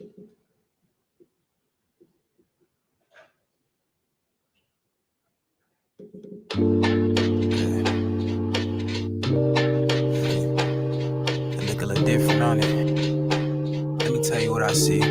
Look a little different on it. Let me tell you what I see.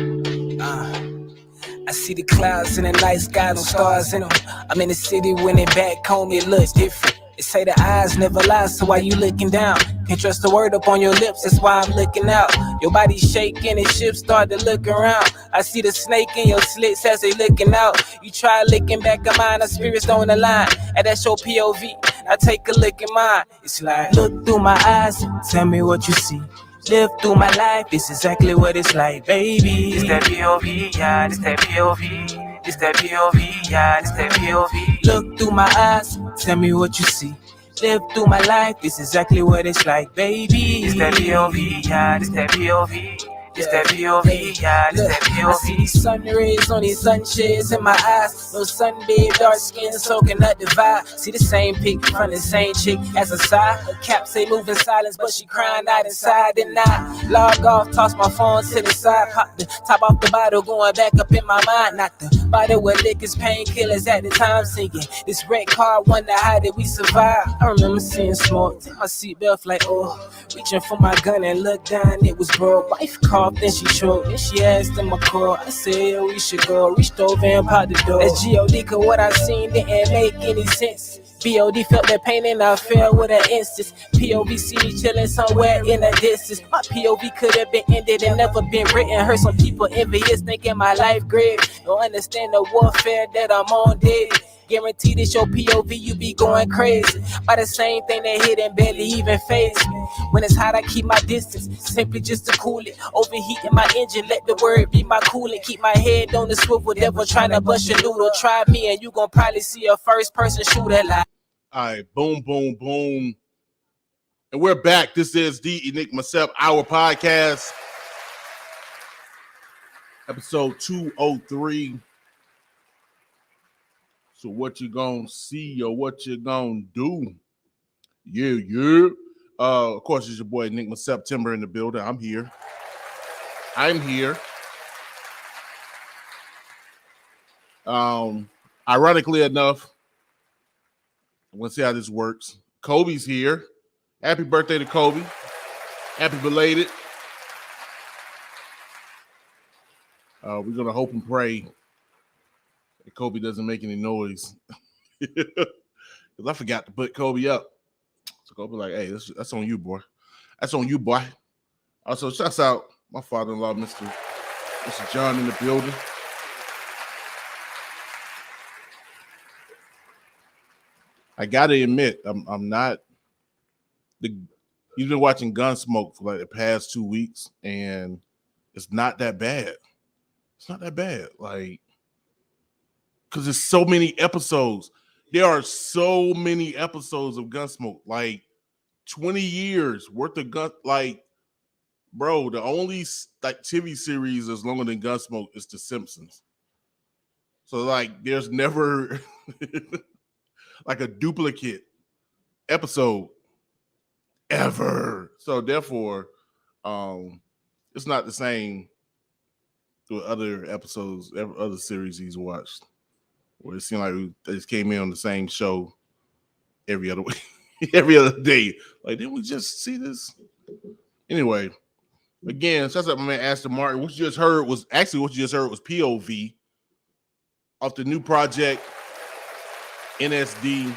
I see the clouds in the night sky, no stars in them. I'm in the city when it back home, it looks different. They say the eyes never lie, so why you looking down? Can't trust the word up on your lips, that's why I'm looking out. Your body shaking and ships start to look around. I see the snake in your slits as they looking out. You try licking back of mine, our spirits don't align. And that's your POV, I take a look at mine. It's like, look through my eyes, tell me what you see. Live through my life, it's exactly what it's like, baby. It's that POV, yeah, it's that POV. It's that POV, yeah, it's that POV. Look through my eyes, tell me what you see. Live through my life, it's exactly what it's like, baby. It's that POV, yeah, it's that POV. It's that POV, yeah, it's that POV. I see these sun rays on these sunshades in my eyes. No sunbathe, dark skin, soaking up the vibe. See the same pic from the same chick as a side. Her cap say move in silence, but she crying out inside. Then I log off, toss my phone to the side. Pop the top off the bottle, going back up in my mind. Not the bottle with liquors, painkillers at the time singing. This red car, wonder how did we survive? I remember seeing smoke, my seatbelt like, oh. Reaching for my gun and look down, it was broke. Wife called, then she choked, then she asked in my car. I said, yeah, we should go. Reached over and popped the door. That's G.O.D. cause what I seen didn't make any sense. B.O.D. felt that pain and I fell with an instance. P.O.V. see me chilling somewhere in a distance. My P.O.V. could have been ended and never been written. Heard some people envious thinking my life great. Don't understand the warfare that I'm on daily. Guaranteed it's your POV, you be going crazy. By the same thing that hit and barely even phase me. When it's hot, I keep my distance, simply just to cool it. Overheating my engine, let the word be my coolant. Keep my head on the swivel, never trying to bust your noodle. Try me and you gon' probably see a first person shooter like. All right, boom, boom, boom. And we're back. This is the Enigma Sept Hour podcast. Episode 203. So what you gonna see or what you gonna do? Yeah. Of course, it's your boy Enigma September in the building. I'm here. Ironically enough, I'm gonna see how this works. Kobe's here. Happy birthday to Kobe. Happy belated. We're gonna hope and pray that Kobe doesn't make any noise. Because I forgot to put Kobe up. So Kobe like, hey, that's on you, boy. That's on you, boy. Also, shouts out my father-in-law, Mr. John in the building. I gotta admit, I'm not you've been watching Gunsmoke for like the past 2 weeks, and it's not that bad. It's not that bad. Like, because there's so many episodes. There are so many episodes of Gunsmoke. Like 20 years worth of gun. Like, bro, the only like TV series that's longer than Gunsmoke is The Simpsons. So like, there's never like a duplicate episode ever. So therefore, it's not the same with other episodes, other series he's watched, where it seemed like they just came in on the same show every other week, every other day. Like, didn't we just see this? Anyway, again, shout out to my man Ashton Martin. What you just heard was POV off the new project NSD,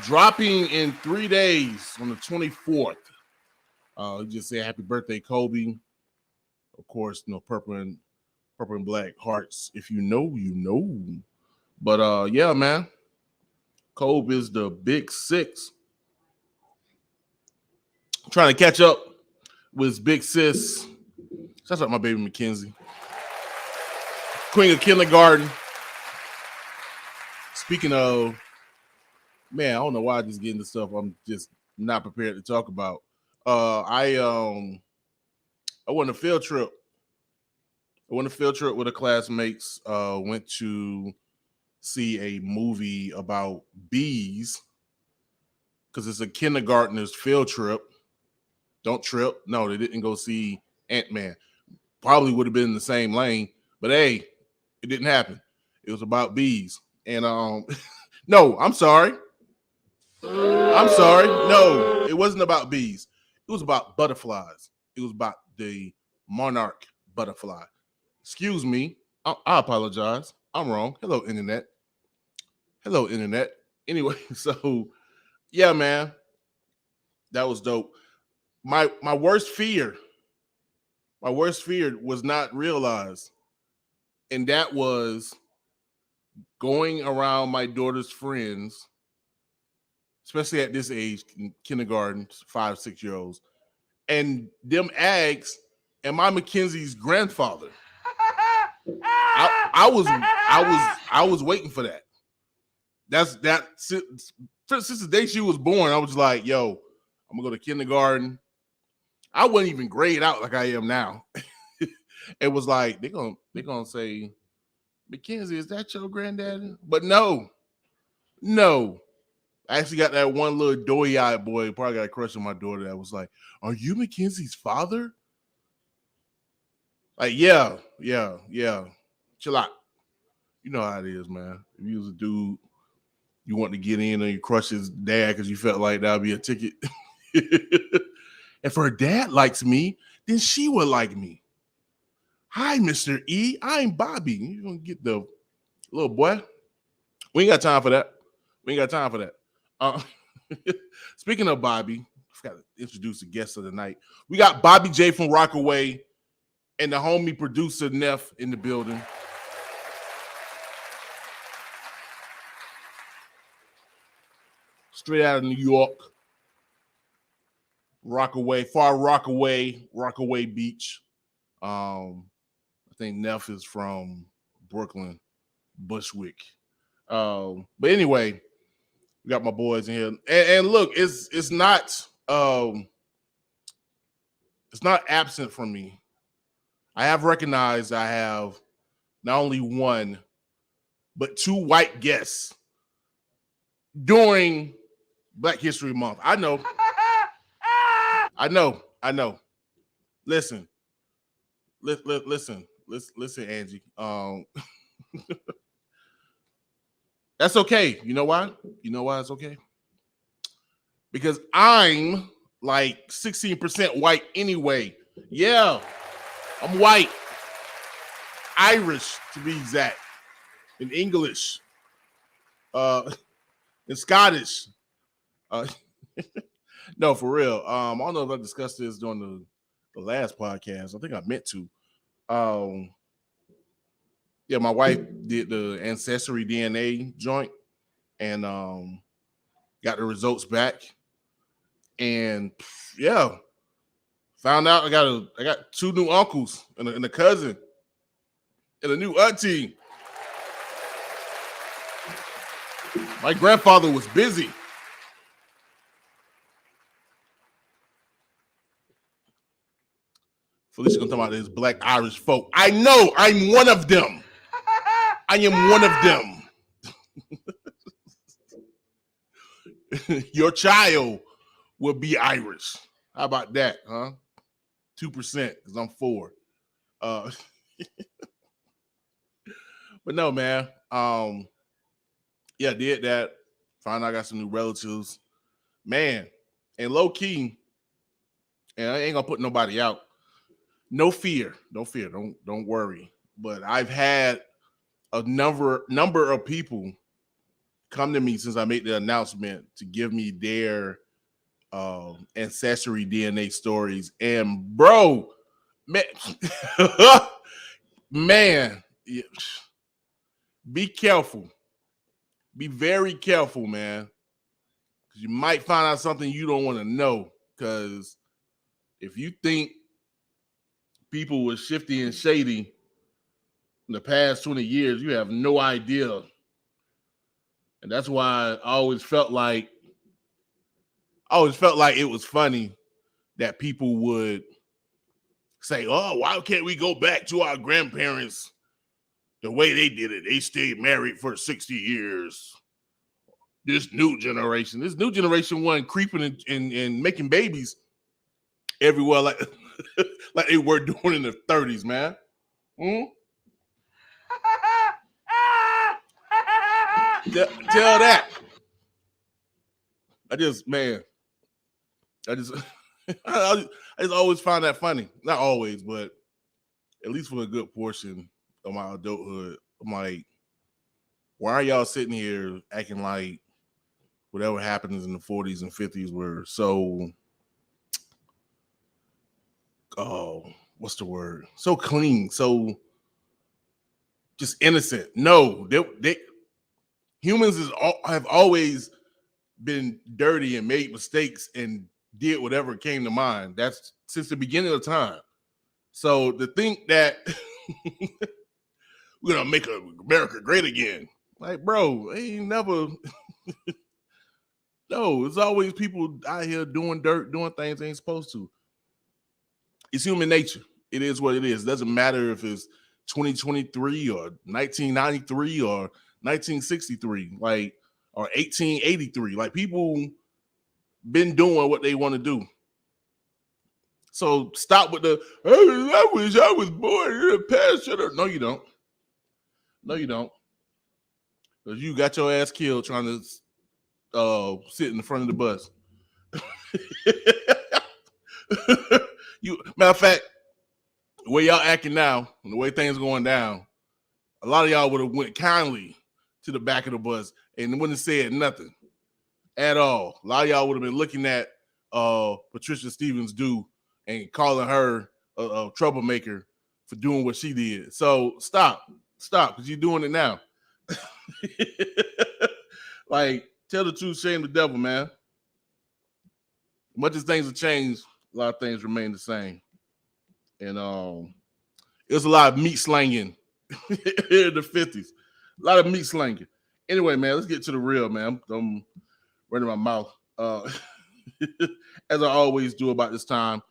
dropping in 3 days on the 24th. Just say happy birthday, Kobe. Of course, purple and black hearts. If you know, you know. But yeah, man. Kobe is the big six. Trying to catch up with big sis. Shout out my baby Mackenzie. Queen of kindergarten. Speaking of, man, I don't know why I just get into stuff I'm just not prepared to talk about. I went on a field trip. With a classmates. Went to see a movie about bees because it's a kindergartner's field trip. Don't trip. No, they didn't go see Ant-Man. probably would have been in the same lane. But hey, it didn't happen. It was about bees. And no, I'm sorry. No, it wasn't about bees. It was about butterflies. It was about the monarch butterfly. Excuse me. I apologize. I'm wrong. Hello, internet. Anyway, so yeah, man, that was dope. My worst fear was not realized, and that was going around my daughter's friends, especially at this age, kindergarten, 5-6-year-olds, and them ask, "Am I Mackenzie's grandfather?" I was waiting for that. Since the day she was born, I was like, "Yo, I'm gonna go to kindergarten." I wasn't even grayed out like I am now. It was like they're gonna say, "Mackenzie, is that your granddaddy?" But no. I actually got that one little doughy-eyed boy, probably got a crush on my daughter, that was like, "Are you Mackenzie's father?" Like, yeah. Chill out. You know how it is, man. If you was a dude, you want to get in on your crush's dad because you felt like that would be a ticket. If her dad likes me, then she would like me. Hi, Mr. E. I'm Bobby. You're going to get the little boy. We ain't got time for that. Speaking of Bobby, I got to introduce the guest of the night. We got BobbyJFromRockaway and the homie producer Neff in the building. Straight out of New York. Rockaway, far Rockaway Beach. I think Neff is from Brooklyn, Bushwick. But anyway, we got my boys in here. And look, it's not absent from me. I have recognized I have not only one, but two white guests during Black History Month. I know. Listen, Angie. That's okay. You know why? It's okay? Because I'm like 16% white anyway. Yeah, I'm white. Irish, to be exact. In English. In Scottish. No, for real. I don't know if I discussed this during the last podcast. I think I meant to. Yeah, my wife did the ancestry DNA joint and got the results back. And yeah, found out I got two new uncles and a cousin and a new auntie. My grandfather was busy. Felicia gonna talk about this Black Irish folk. I know I'm one of them. I am one of them. Your child will be Irish. How about that, huh? 2%, because I'm 4. But no, man. Yeah, did that. Found out I got some new relatives. Man, and low key, and I ain't gonna put nobody out. No fear. Don't worry. But I've had a number of people come to me since I made the announcement to give me their ancestry DNA stories. And bro, man, man, be careful. Be very careful, man. Because you might find out something you don't want to know. Because if you think people were shifty and shady in the past 20 years, you have no idea. And that's why I always felt like it was funny that people would say, "Oh, why can't we go back to our grandparents the way they did it? They stayed married for 60 years. This new generation wasn't creeping and making babies everywhere like like they were doing in the 30s, man. Tell that. I just I just always find that funny. Not always, but at least for a good portion of my adulthood. I'm like, why are y'all sitting here acting like whatever happens in the 40s and 50s were so, what's the word? So clean, so just innocent. No, they humans have always been dirty and made mistakes and did whatever came to mind. That's since the beginning of time. So to think that we're gonna make America great again, like, bro, ain't never. No, it's always people out here doing dirt, doing things they ain't supposed to. It's human nature. It is what it is. It doesn't matter if it's 2023 or 1993 or 1963, like, or 1883. Like, people been doing what they want to do. So stop with the, I wish I was born in the past. No, you don't. No, you don't. Because you got your ass killed trying to sit in the front of the bus. Matter of fact, the way y'all acting now and the way things going down, a lot of y'all would have went kindly to the back of the bus and wouldn't have said nothing at all. A lot of y'all would have been looking at Patricia Stevens do and calling her a troublemaker for doing what she did. So stop, because you're doing it now. Like, tell the truth, shame the devil, man. Much as things have changed, a lot of things remain the same. And it was a lot of meat slanging in the 50s. A lot of meat slanging. Anyway, man, let's get to the real, man. I'm running my mouth. As I always do about this time.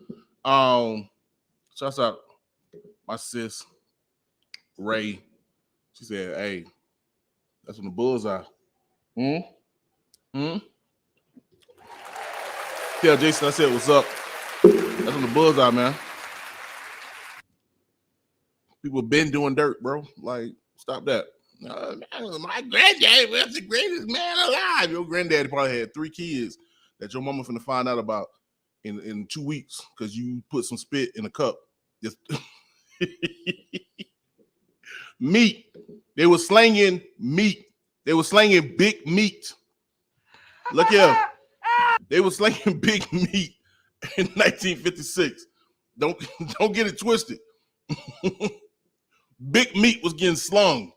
Shouts out my sis, Ray. She said, hey, that's on the bullseye. Tell Jason I said what's up. That's on the bullseye, man. People been doing dirt, bro. Like, stop that. My granddaddy was the greatest man alive. Your granddaddy probably had 3 kids that your mama finna find out about in 2 weeks because you put some spit in a cup. Just meat. They were slanging meat. They were slanging big meat. Look here. They were slanging big meat in 1956. Don't get it twisted. Big meat was getting slung.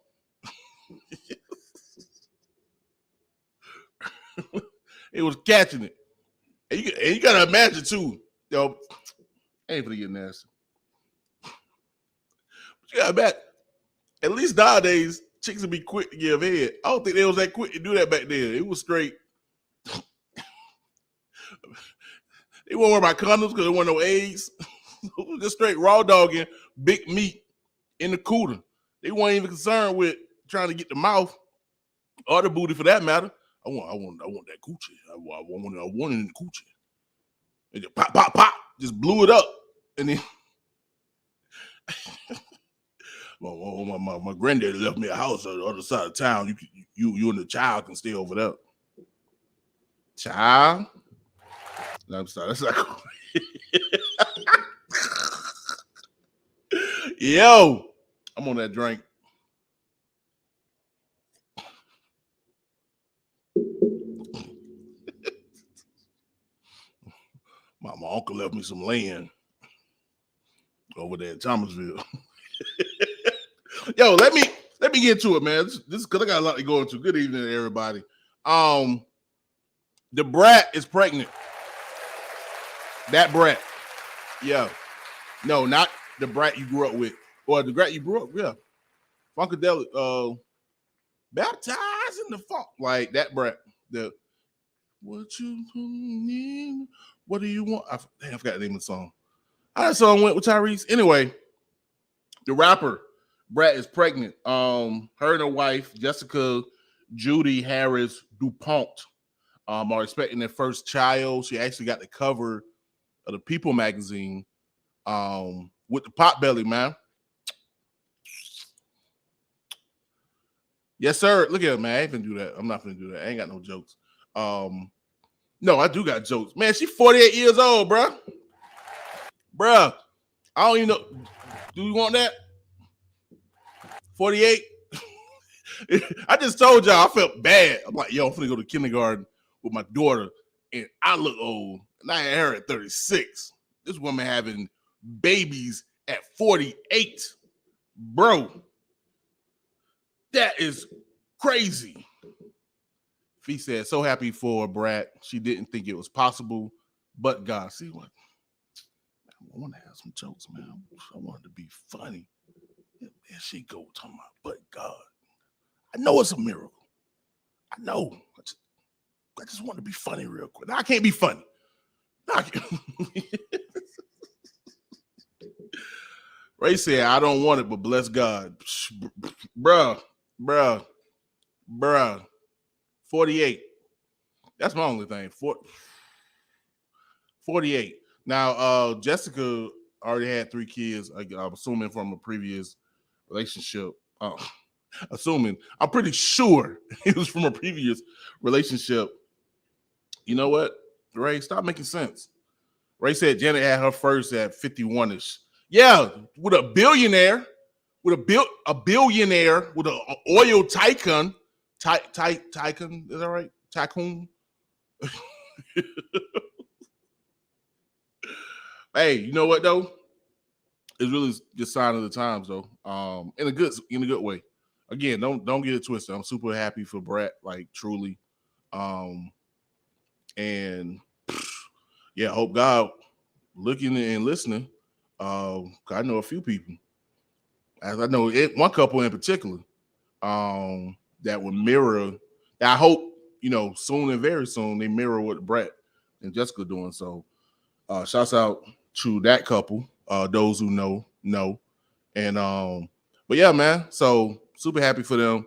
It was catching it. And you gotta imagine too, yo, I ain't gonna get nasty. But you gotta bet, at least nowadays, chicks would be quick to give head. I don't think they was that quick to do that back then. It was straight. They weren't worried about condoms because there weren't no AIDS. Just straight raw dogging big meat in the cooler. They weren't even concerned with trying to get the mouth or the booty for that matter. I want that coochie. I want it in the coochie. And just pop, pop, pop. Just blew it up. And then my granddaddy left me a house on the other side of town. You and the child can stay over there. Child? No, I'm sorry. That's not cool. Yo, I'm on that drink. My uncle left me some land over there in Thomasville. Yo, let me get to it, man. This because I got a lot to go into. Good evening, everybody. The Brat is pregnant. That Brat. Yeah. No, not the Brat you grew up with. Or the Brat you grew up, yeah. Funkadelic, baptized in the funk. Like that Brat. The what you need? What do you want? I forgot the name of the song. How that song went with Tyrese. Anyway, the rapper Brat is pregnant. Her and her wife, Jessica Judy Harris DuPont, are expecting their first child. She actually got the cover of the People magazine with the pot belly, man. Yes, sir. Look at it, man. I ain't finna do that. I'm not finna do that. I ain't got no jokes. No, I do got jokes. Man, she 48 years old, bruh. Bruh, I don't even know. Do you want that? 48? I just told y'all I felt bad. I'm like, yo, I'm finna go to kindergarten with my daughter, and I look old. And I had her at 36. This woman having babies at 48. Bro, that is crazy. Fee said, so happy for Brat. She didn't think it was possible, but God. See what? I want to have some jokes, man. I want it to be funny. There she go talking about, but God. I know it's a miracle. I know. I just want to be funny real quick. Now, I can't be funny. Ray said, I don't want it, but bless God. Bruh. 48. That's my only thing. 48. Now, Jessica already had 3 kids. I'm assuming from a previous relationship. I'm pretty sure it was from a previous relationship. You know what, Ray? Stop making sense. Ray said Janet had her first at 51-ish. Yeah, with a billionaire, with a billionaire, with an oil tycoon. Tycoon, is that right? Tycoon. Hey, you know what though? It's really just sign of the times though. In a good way. Again, don't get it twisted. I'm super happy for Brat, like truly. And yeah, hope God looking and listening. I know a few people, as I know one couple in particular, that will mirror. That I hope soon and very soon they mirror what Brat and Jessica doing. So, shouts out to that couple. Those who know. And but yeah, man. So super happy for them.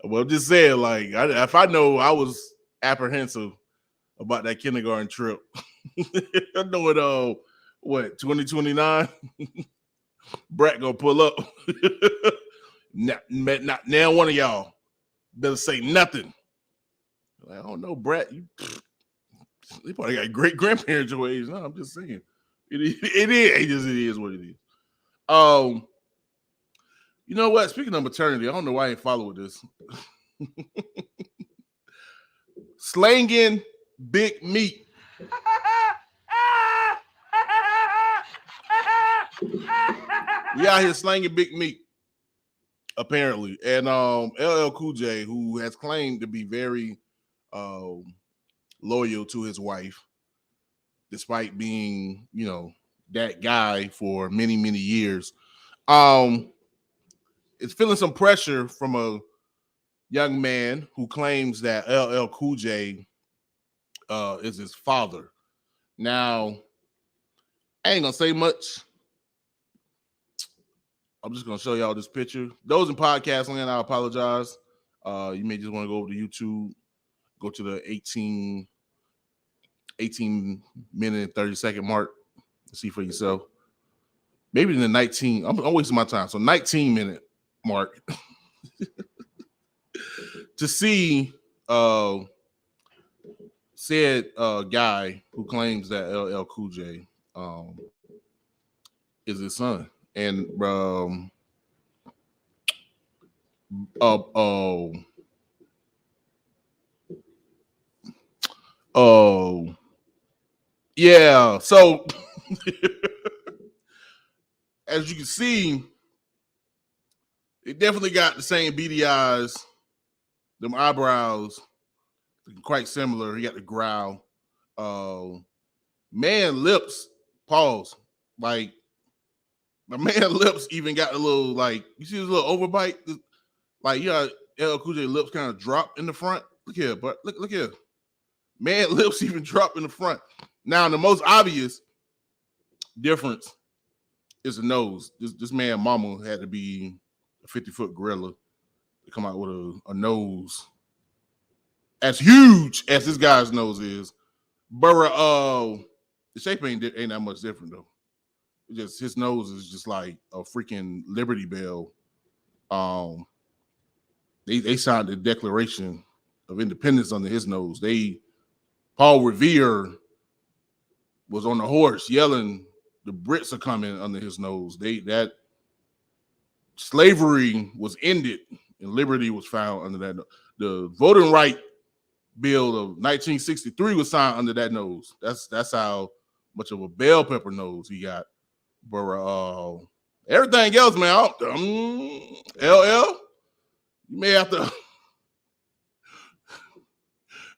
Well, just saying, like, if I know I was apprehensive about that kindergarten trip, I know it. What 2029? Brat gonna pull up. not now. One of y'all better say nothing. Like, I don't know, Brat. They probably got great grandparents your age. No, I'm just saying. It is what it is. You know what? Speaking of maternity, I don't know why I ain't follow with this. Slanging big meat. We out here slanging big meat, apparently. And LL Cool J, who has claimed to be very loyal to his wife, despite being, that guy for many, many years, is feeling some pressure from a young man who claims that LL Cool J is his father. Now, I ain't gonna say much. I'm just gonna show y'all this picture. Those in podcast land, I apologize. You may just want to go over to YouTube, go to the 18 minute and 30-second mark, see for yourself. Maybe in the 19. I'm wasting my time. So 19-minute mark to see said guy who claims that LL Cool J is his son. And yeah. So as you can see, it definitely got the same beady eyes, them eyebrows, quite similar. He got the growl. Man lips, pause. Like, my man lips even got a little, like, you see his little overbite? Like, LL Cool J lips kind of drop in the front. Look here, but look here. Man lips even drop in the front. Now, the most obvious difference is the nose. This man mama had to be a 50-foot gorilla to come out with a nose as huge as this guy's nose is. Borough The shape ain't that much different though. It's just his nose is just like a freaking Liberty Bell. They signed the Declaration of Independence under his nose. Paul Revere was on the horse yelling, "The Brits are coming," under his nose. That slavery was ended and liberty was found under that. The Voting Right Bill of 1963 was signed under that nose. That's how much of a bell pepper nose he got. But everything else, man, LL, you may have to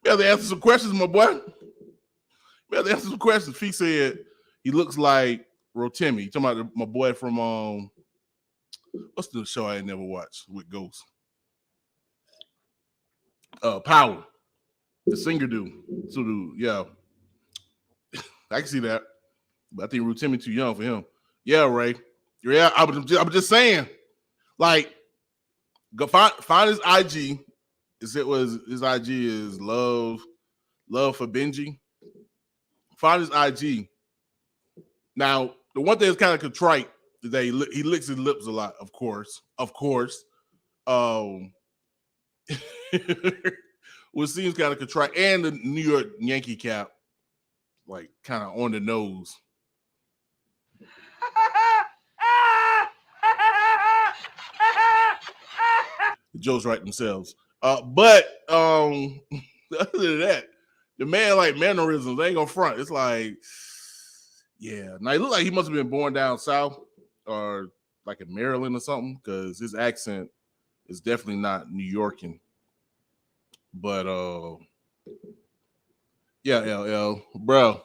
answer some questions, my boy. You have to answer some questions. He said he looks like Rotimi. You talking about my boy from what's the show I ain't never watched with Ghost? Power. The singer dude. So dude, yeah. I can see that. But I think Rotimi too young for him. Yeah, Ray. Yeah, I'm just saying. Like, go find his IG. His IG is love for Benji. Find his IG. Now, the one thing that's kind of contrite is that he licks his lips a lot, of course. What seems kind of contrite, and the New York Yankee cap, like kind of on the nose. The jokes write themselves. But other than that, the man like mannerisms, they ain't gonna front. It's like, yeah. Now he look like he must have been born down south or like in Maryland or something, because his accent is definitely not New Yorkan. But yeah, LL, bro.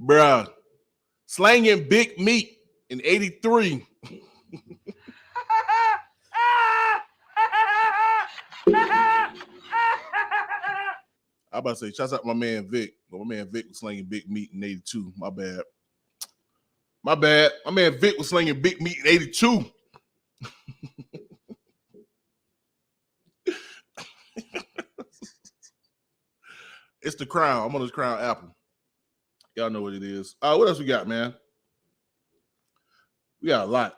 Bruh, slanging big meat in 83. I about to say, shouts out my man Vic. My man Vic was slinging big meat in 82. My bad. My man Vic was slinging big meat in 82. It's The Crown. I'm on this Crown Apple. Y'all know what it is. What else we got, man? We got a lot.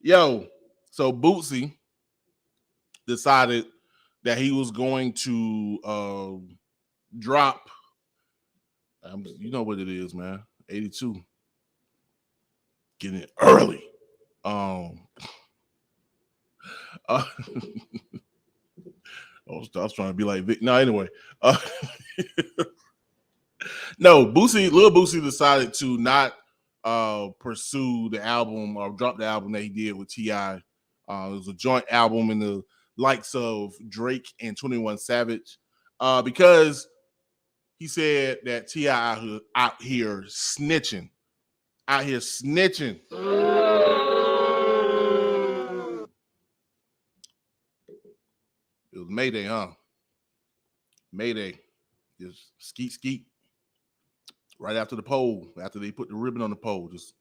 Yo, so Boosie decided that he was going to drop. You know what it is, man. 82. Getting it early. I was trying to be like Vic. No, anyway. No, Lil Boosie decided to not pursue the album or drop the album that he did with T.I. It was a joint album in the likes of Drake and 21 Savage, because he said that T.I. out here snitching. It was Mayday, huh? Mayday. Just skeet. Right after the pole, after they put the ribbon on the pole, just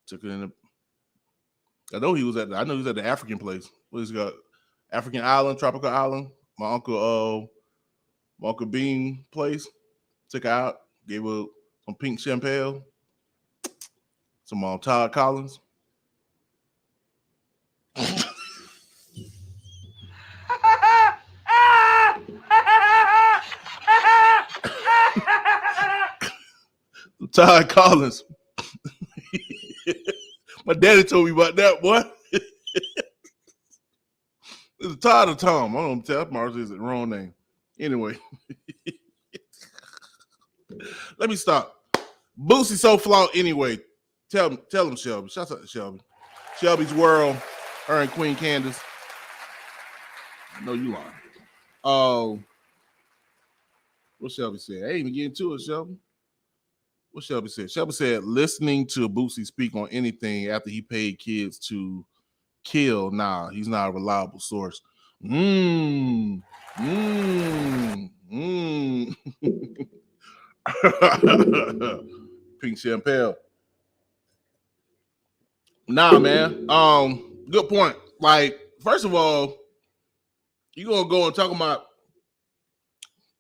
took it in the. I know he was at the African place. What he's got? African Island, Tropical Island. My uncle Bean place. Took her out, gave her some pink champagne, some Todd Collins. Todd Collins. My daddy told me about that, boy. It's Todd or Tom. I don't know. Mars is the wrong name. Anyway. Let me stop. Boosie so flawed anyway. Tell him, Shelby. Shout out to Shelby. Shelby's World. Her and Queen Candace. I know you lying. What Shelby said? I ain't even getting to it, Shelby. What Shelby said? Shelby said listening to Boosie speak on anything after he paid kids to kill, nah, he's not a reliable source. Pink champagne. Nah, man. Good point. Like, first of all, you gonna go and talk about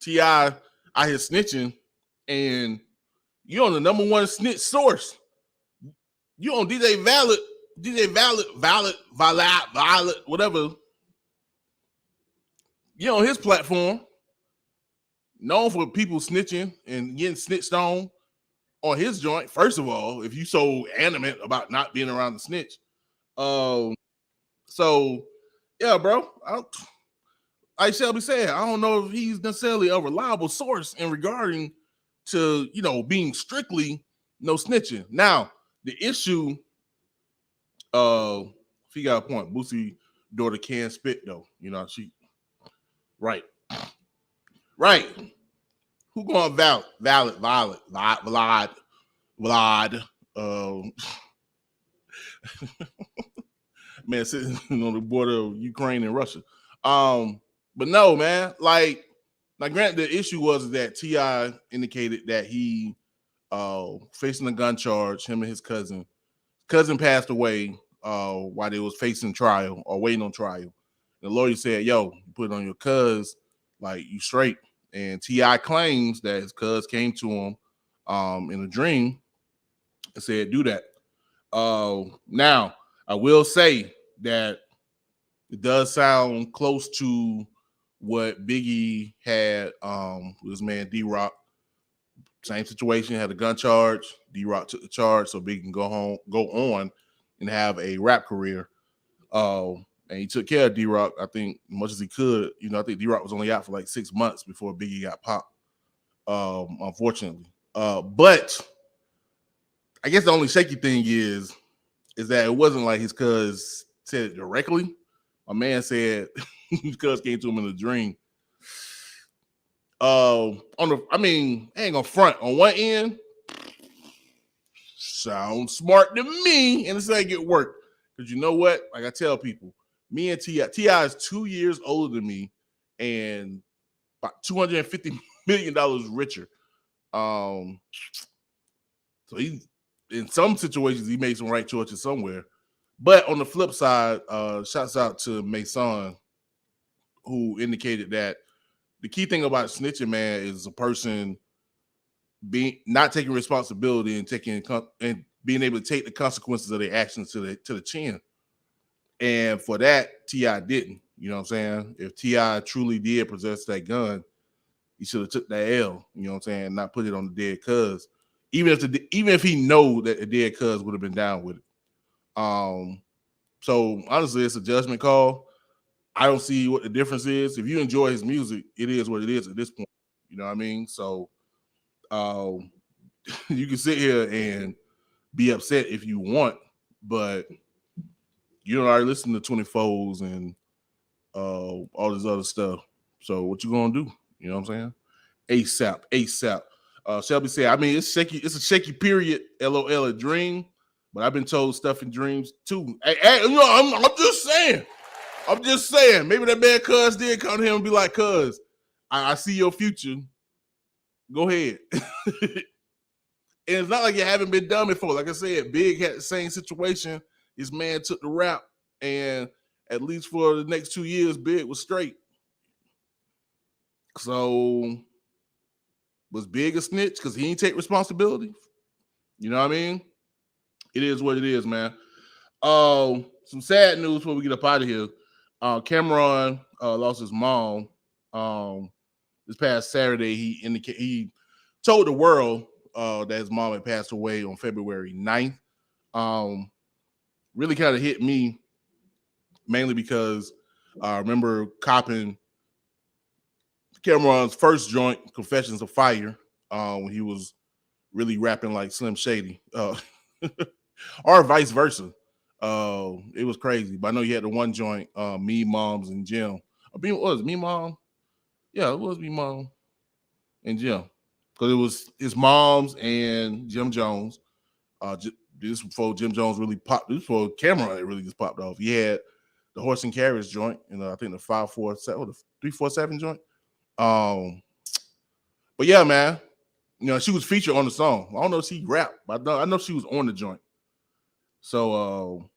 T.I. out here snitching, and you're on the number one snitch source. You on DJ Valid, whatever. You're on his platform, known for people snitching and getting snitched on his joint. First of all, if you so animate about not being around the snitch. So yeah, bro. Like Shelby said, I don't know if he's necessarily a reliable source in regarding to, you know, being strictly no snitching. Now, the issue, if he got a point, Boosie daughter can spit though. You know, she right. Who going valid? Vlad. Man, sitting on the border of Ukraine and Russia. But no, man, like granted, the issue was that T.I. indicated that he facing a gun charge, him and his cousin. Cousin passed away while they was facing trial or waiting on trial. The lawyer said, yo, you put it on your cuz, like you straight. And T.I. claims that his cuz came to him in a dream and said, do that. Now, I will say that it does sound close to what Biggie had with his man D-Rock. Same situation, had a gun charge. D-Rock took the charge so Biggie can go on and have a rap career. And he took care of D-Rock, I think, as much as he could. You know, I think D-Rock was only out for like 6 months before Biggie got popped, unfortunately. But I guess the only shaky thing is that it wasn't like his cuz said it directly. My man said his cuz came to him in a dream. I ain't gonna front. On one end, sounds smart to me, and it's like it worked. Because you know what? Like I tell people, me and T.I. is 2 years older than me and about $250 million richer. So he, in some situations, he made some right choices somewhere. But on the flip side, shouts out to Mason, who indicated that the key thing about snitching, man, is a person not taking responsibility and being able to take the consequences of their actions to the chin. And for that, T.I. didn't. You know what I'm saying? If T.I. truly did possess that gun, he should have took that L. You know what I'm saying? Not put it on the dead cuz. Even if he know that the dead cuz would have been down with it. So honestly, it's a judgment call. I don't see what the difference is. If you enjoy his music, it is what it is at this point. You know what I mean? So you can sit here and be upset if you want, but you don't already listen to 24s and all this other stuff. So what you gonna do? You know what I'm saying? ASAP. Shelby said, I mean, it's shaky. It's a shaky period. LOL, a dream. But I've been told stuff in dreams too. Hey, you know, I'm just saying. Maybe that man cuz did come to him and be like, cuz, I see your future. Go ahead. And it's not like you haven't been done before. Like I said, Big had the same situation. His man took the rap, and at least for the next 2 years, Big was straight. So was Big a snitch because he didn't take responsibility? You know what I mean? It is what it is, man. Some sad news before we get up out of here. Cameron lost his mom this past Saturday. He told the world that his mom had passed away on February 9th. Really kind of hit me, mainly because I remember copping Cameron's first joint, Confessions of Fire, when he was really rapping like Slim Shady, or vice versa. It was crazy, but I know you had the one joint, Me, Moms, and Jim. What was it, Me, Mom? Yeah, it was Me, Mom, and Jim, because it was his mom's and Jim Jones. This before Jim Jones really popped. This before Cameron really just popped off. He had the Horse and Carriage joint, and I think the 547 or the 347 joint. But yeah, man, you know, she was featured on the song. I don't know if she rapped, but I know she was on the joint. So,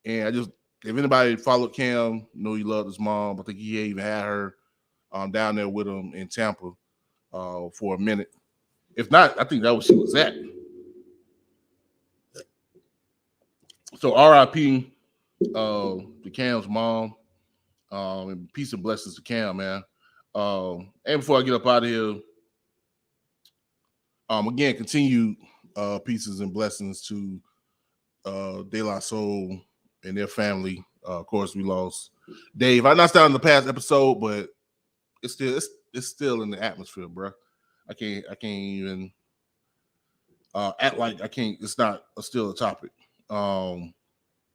and if anybody followed Cam, know he loved his mom. I think he even had her down there with him in Tampa. for a minute. If not, I think that was she was at. So R.I.P. To Cam's mom. And peace and blessings to Cam, man. And before I get up out of here, again, continued pieces and blessings to De La Soul and their family. Of course, we lost Dave. I knocked out in the past episode, but it's still in the atmosphere, bro. I can't even act like I can't. It's not still a topic. And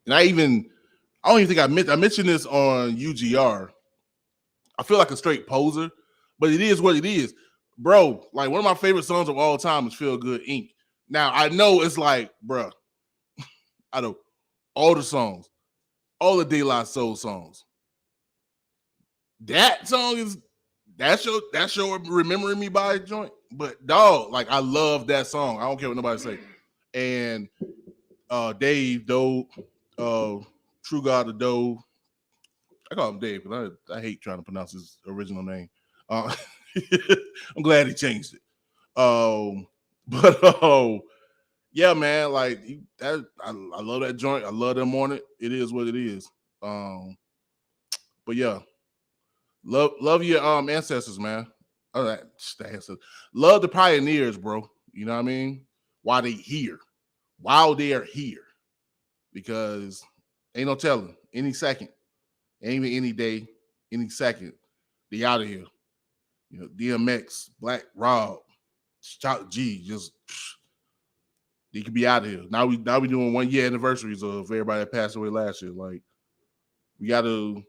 I don't even think I mentioned this on UGR. I feel like a straight poser, but it is what it is, bro. Like one of my favorite songs of all time is "Feel Good Inc." Now I know it's like, bro, I know all the songs, all the De La Soul songs. That song is that's your remembering me by a joint. But dog, like I love that song. I don't care what nobody say. And Dave Doe, True God of Doe. I call him Dave because I hate trying to pronounce his original name. I'm glad he changed it. Yeah, man, like that. I love that joint. I love them on it. It is what it is. But yeah, love your ancestors, man. All right, love the pioneers, bro. You know what I mean? While they are here, because ain't no telling any second. Ain't even any day, any second, they out of here. You know, DMX, Black Rob, Shock G, just they could be out of here. Now we doing 1 year anniversaries of everybody that passed away last year. Like we gotta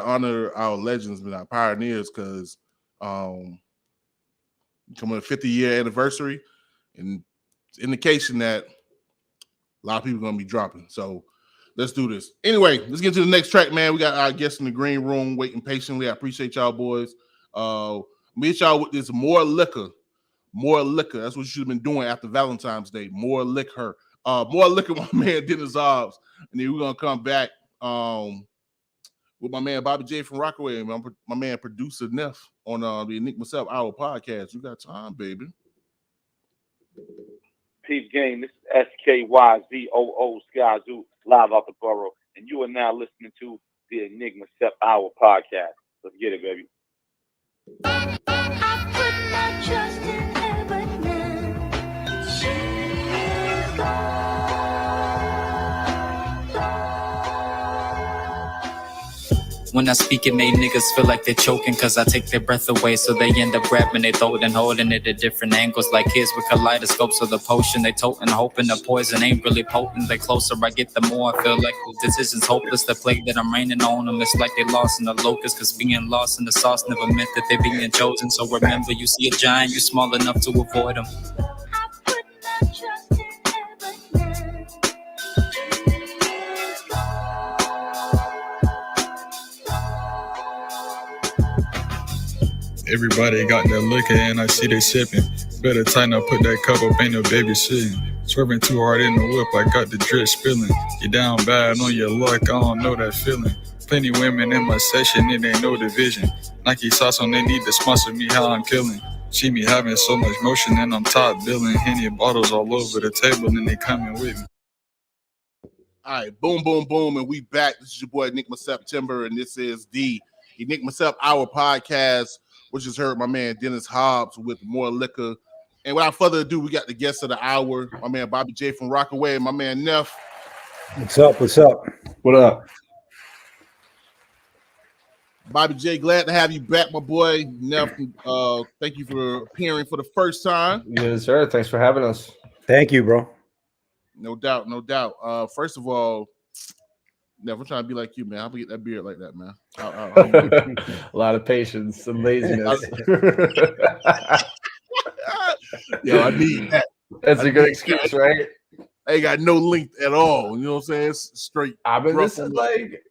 honor our legends and our pioneers because coming a 50-year anniversary and indication that a lot of people are gonna be dropping. So let's do this. Anyway, let's get to the next track, man. We got our guests in the green room waiting patiently. I appreciate y'all, boys. Meet y'all with this More Liquor. More Liquor. That's what you should have been doing after Valentine's Day. More Liquor. More Liquor, my man Dennis Hobbs. And then we're going to come back with my man Bobby J from Rockaway and my man producer Neff on the Enigma Sept Hour podcast. You got time, baby. Peep game. This is SKYZOO Skyzoo live out the borough, and you are now listening to the Enigma Sept Hour podcast. Let's get it, baby. I put my trust in her, but now she's gone. When I speak, it make niggas feel like they're choking, cause I take their breath away, so they end up grabbing their throat and holding it at different angles, like kids with kaleidoscopes of the potion they toting, hoping the poison ain't really potent. The closer I get, the more I feel like the decision's hopeless. The plague that I'm raining on them, it's like they lost in the locust, cause being lost in the sauce never meant that they being chosen. So remember, you see a giant, you small enough to avoid them. I put my trust in her, but now she's gone. Everybody got that liquor and I see they sipping. Better tighten up, put that cup up, ain't no babysitting. Swerving too hard in the whip, I got the drip spilling. You down bad on your luck, I don't know that feeling. Plenty women in my session, it ain't no division. Nike sauce on, they need to sponsor me, how I'm killing. See me having so much motion and I'm top billing. Henny bottles all over the table and they coming with me. All right, boom, boom, boom, and we back. This is your boy Enigma September, and this is the Enigma Sept Hour podcast, which has heard my man Dennis Hobbs with More Liquor. And without further ado, we got the guest of the hour, my man Bobby J from Rockaway, and my man Neff. What's up? What's up? What up? Bobby J, glad to have you back, my boy. Neff, thank you for appearing for the first time. Yes, sir. Thanks for having us. Thank you, bro. No doubt, no doubt. First of all, Neff, I'm trying to be like you, man. How about get that beard like that, man? A lot of patience and laziness. Yo, I need that. That's a good excuse, right? I ain't got no length at all. You know what I'm saying? It's straight. I've been missing like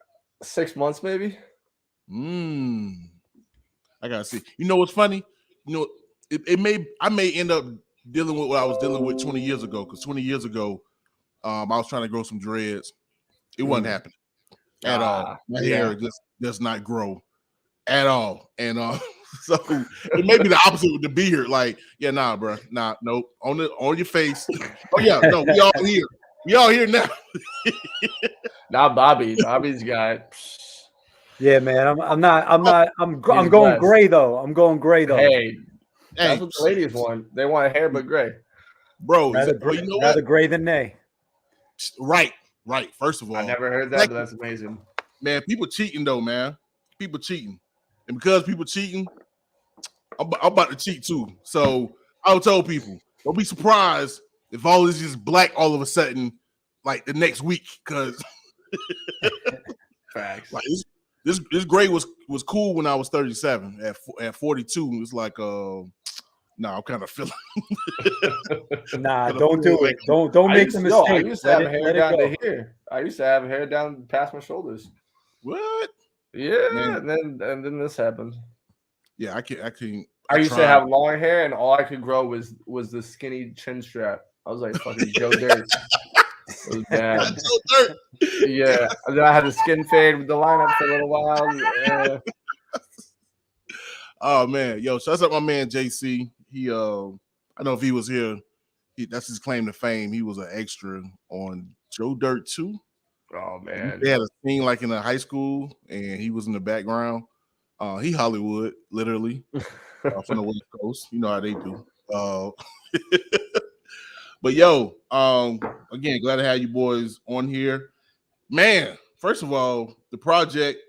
6 months, maybe. I gotta see. You know what's funny? You know, I may end up dealing with what I was dealing with 20 years ago. Because 20 years ago, I was trying to grow some dreads. It wasn't happening at all. My hair just does not grow at all. And So it may be the opposite with the beard. Like, yeah, nah, bro, nah, nope. On your face. Oh yeah, no, we all here. We all here now. Not Bobby. Bobby's got. Yeah, man. I'm going blessed. gray though. I'm going gray though. Hey, that's what the ladies want. They want hair but gray. Bro, Rather, well, you know rather what? gray than nay. Right. First of all, I never heard that, but that's amazing. Man, people cheating though, man. People cheating, and because people cheating, I'm about to cheat too. So I would tell people, don't be surprised if all this is black all of a sudden, like the next week, because Facts. like this gray was cool when I was 37. At 42, it's like I'm kind of feeling. Nah, don't do it. Don't make the mistake. I used to have hair down to here. I used to have hair down past my shoulders. What? Yeah, Man. and then this happened. Yeah, I can. I used to have long hair, and all I could grow was the skinny chin strap. I was like fucking Joe Dirt. It was bad. Yeah, and then I had the skin fade with the lineup for a little while. Yeah. Oh man, yo, shouts out my man JC. He I don't know if he was here. That's his claim to fame. He was an extra on Joe Dirt 2. Oh man, they had a scene like in a high school, and he was in the background. He Hollywood, literally, from the West Coast. You know how they do. But yo, again, glad to have you boys on here, man. First of all, the project,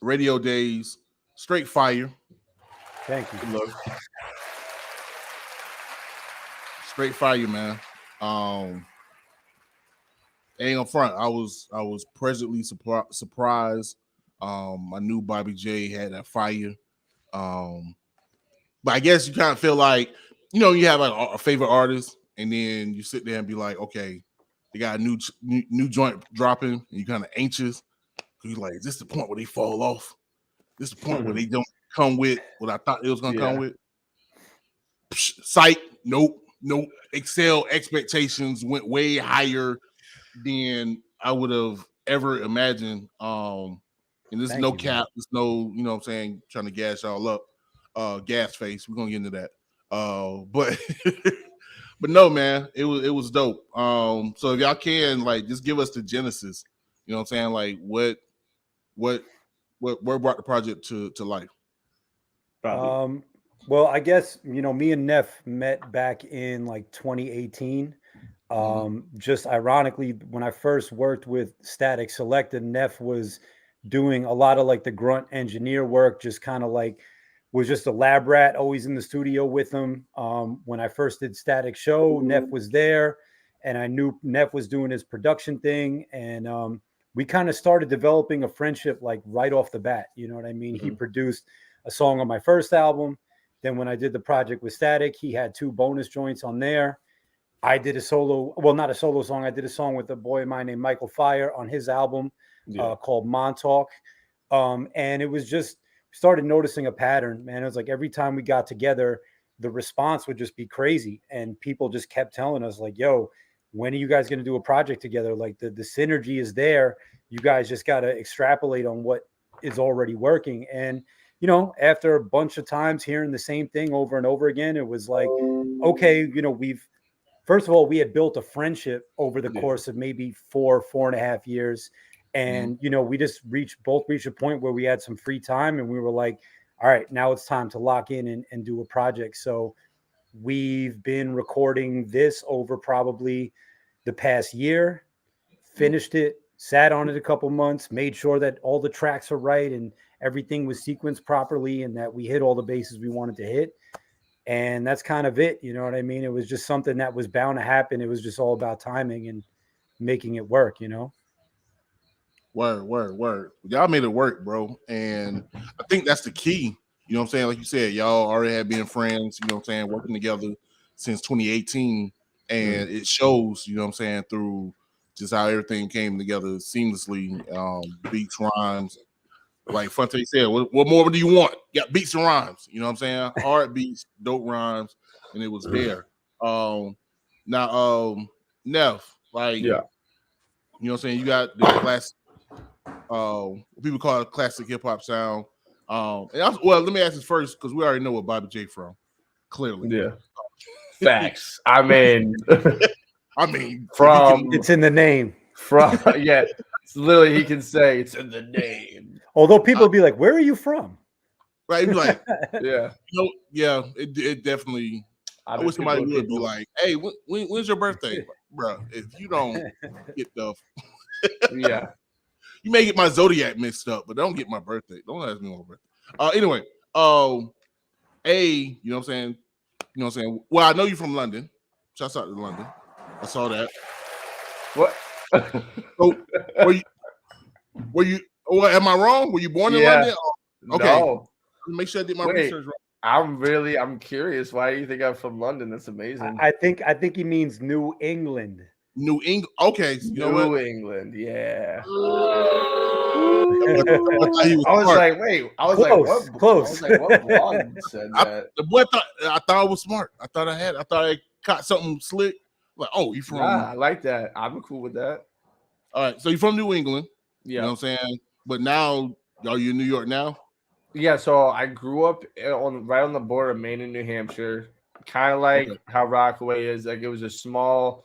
Radio Days, straight fire. Thank you. Good luck. Straight fire, man. Ain't on front. I was pleasantly surprised. I knew Bobby J had that fire. But I guess you kind of feel like, you have like a favorite artist, and then you sit there and be like, okay, they got a new joint dropping, and you kind of anxious. You're like, is this the point where they fall off? This is the point where they don't come with what I thought it was gonna come with. Sight, nope. Excel expectations went way higher than I would have ever imagined. And there's no cap, there's no, what I'm saying, trying to gas y'all up. Gas face, we're gonna get into that. But but no, man, it was dope. So if y'all can, like, just give us the genesis, you know what I'm saying? Like what brought the project to life? Well, I guess, me and Neff met back in like 2018. Just ironically, when I first worked with Statik Selektah, Neff was doing a lot of like the grunt engineer work, just kind of like was just a lab rat, always in the studio with him. When I first did Static Show, Neff was there, and I knew Neff was doing his production thing. And we kind of started developing a friendship like right off the bat. You know what I mean? He produced a song on my first album. Then when I did the project with Statik, he had 2 bonus joints on there. I did a solo, well, not a solo song. I did a song with a boy of mine named Michael Fiya on his album called Montauk. And it was just, started noticing a pattern, man. It was like every time we got together, the response would just be crazy. And people just kept telling us like, yo, when are you guys going to do a project together? Like the synergy is there. You guys just got to extrapolate on what is already working. And, after a bunch of times hearing the same thing over and over again, it was like, okay, first of all, we had built a friendship over the course of maybe 4.5 years. And, we just both reached a point where we had some free time, and we were like, all right, now it's time to lock in and do a project. So we've been recording this over probably the past year, finished it, sat on it a couple months, made sure that all the tracks are right and everything was sequenced properly and that we hit all the bases we wanted to hit. And that's kind of it. You know what I mean? It was just something that was bound to happen. It was just all about timing and making it work, Word. Y'all made it work, bro. And I think that's the key. You know what I'm saying? Like you said, y'all already had been friends, working together since 2018. And it shows, through just how everything came together seamlessly. Beats, rhymes. Like Fonte said, what more do you want? You got beats and rhymes. You know what I'm saying? Hard beats, dope rhymes, and it was there. Now, Neff, like, you know what I'm saying? You got the classic, people call it classic hip hop sound. Well, let me ask this first because we already know what Bobby J from. Clearly, Yeah. Facts. I mean, from it's in the name. From yeah, it's literally he can say it's in the name. Although people be like, "Where are you from?" Right? Be like, yeah, it definitely. I wish somebody would be like, "Hey, when's your birthday, bro? If you don't get the, yeah, you may get my zodiac mixed up, but don't get my birthday. Don't ask me my birthday." Anyway, you know what I'm saying? You know what I'm saying? Well, I know you're from London. Shouts out to London. I saw that. What? So, were you? Or am I wrong? Were you born in London? Okay. No. Make sure I did my research right. I'm curious. Why do you think I'm from London? That's amazing. I think he means New England. New England. Okay. New England. Yeah. I was like, wait. I was close, like, what? Close. I was like, what blog said that? The boy I thought I was smart. I thought I caught something slick. Like, oh, you from? Nah, I like that. I'm cool with that. All right. So you're from New England. Yeah. You know what I'm saying? But now, are you in New York now? Yeah, so I grew up right on the border of Maine and New Hampshire, kind of like how Rockaway is. Like it was a small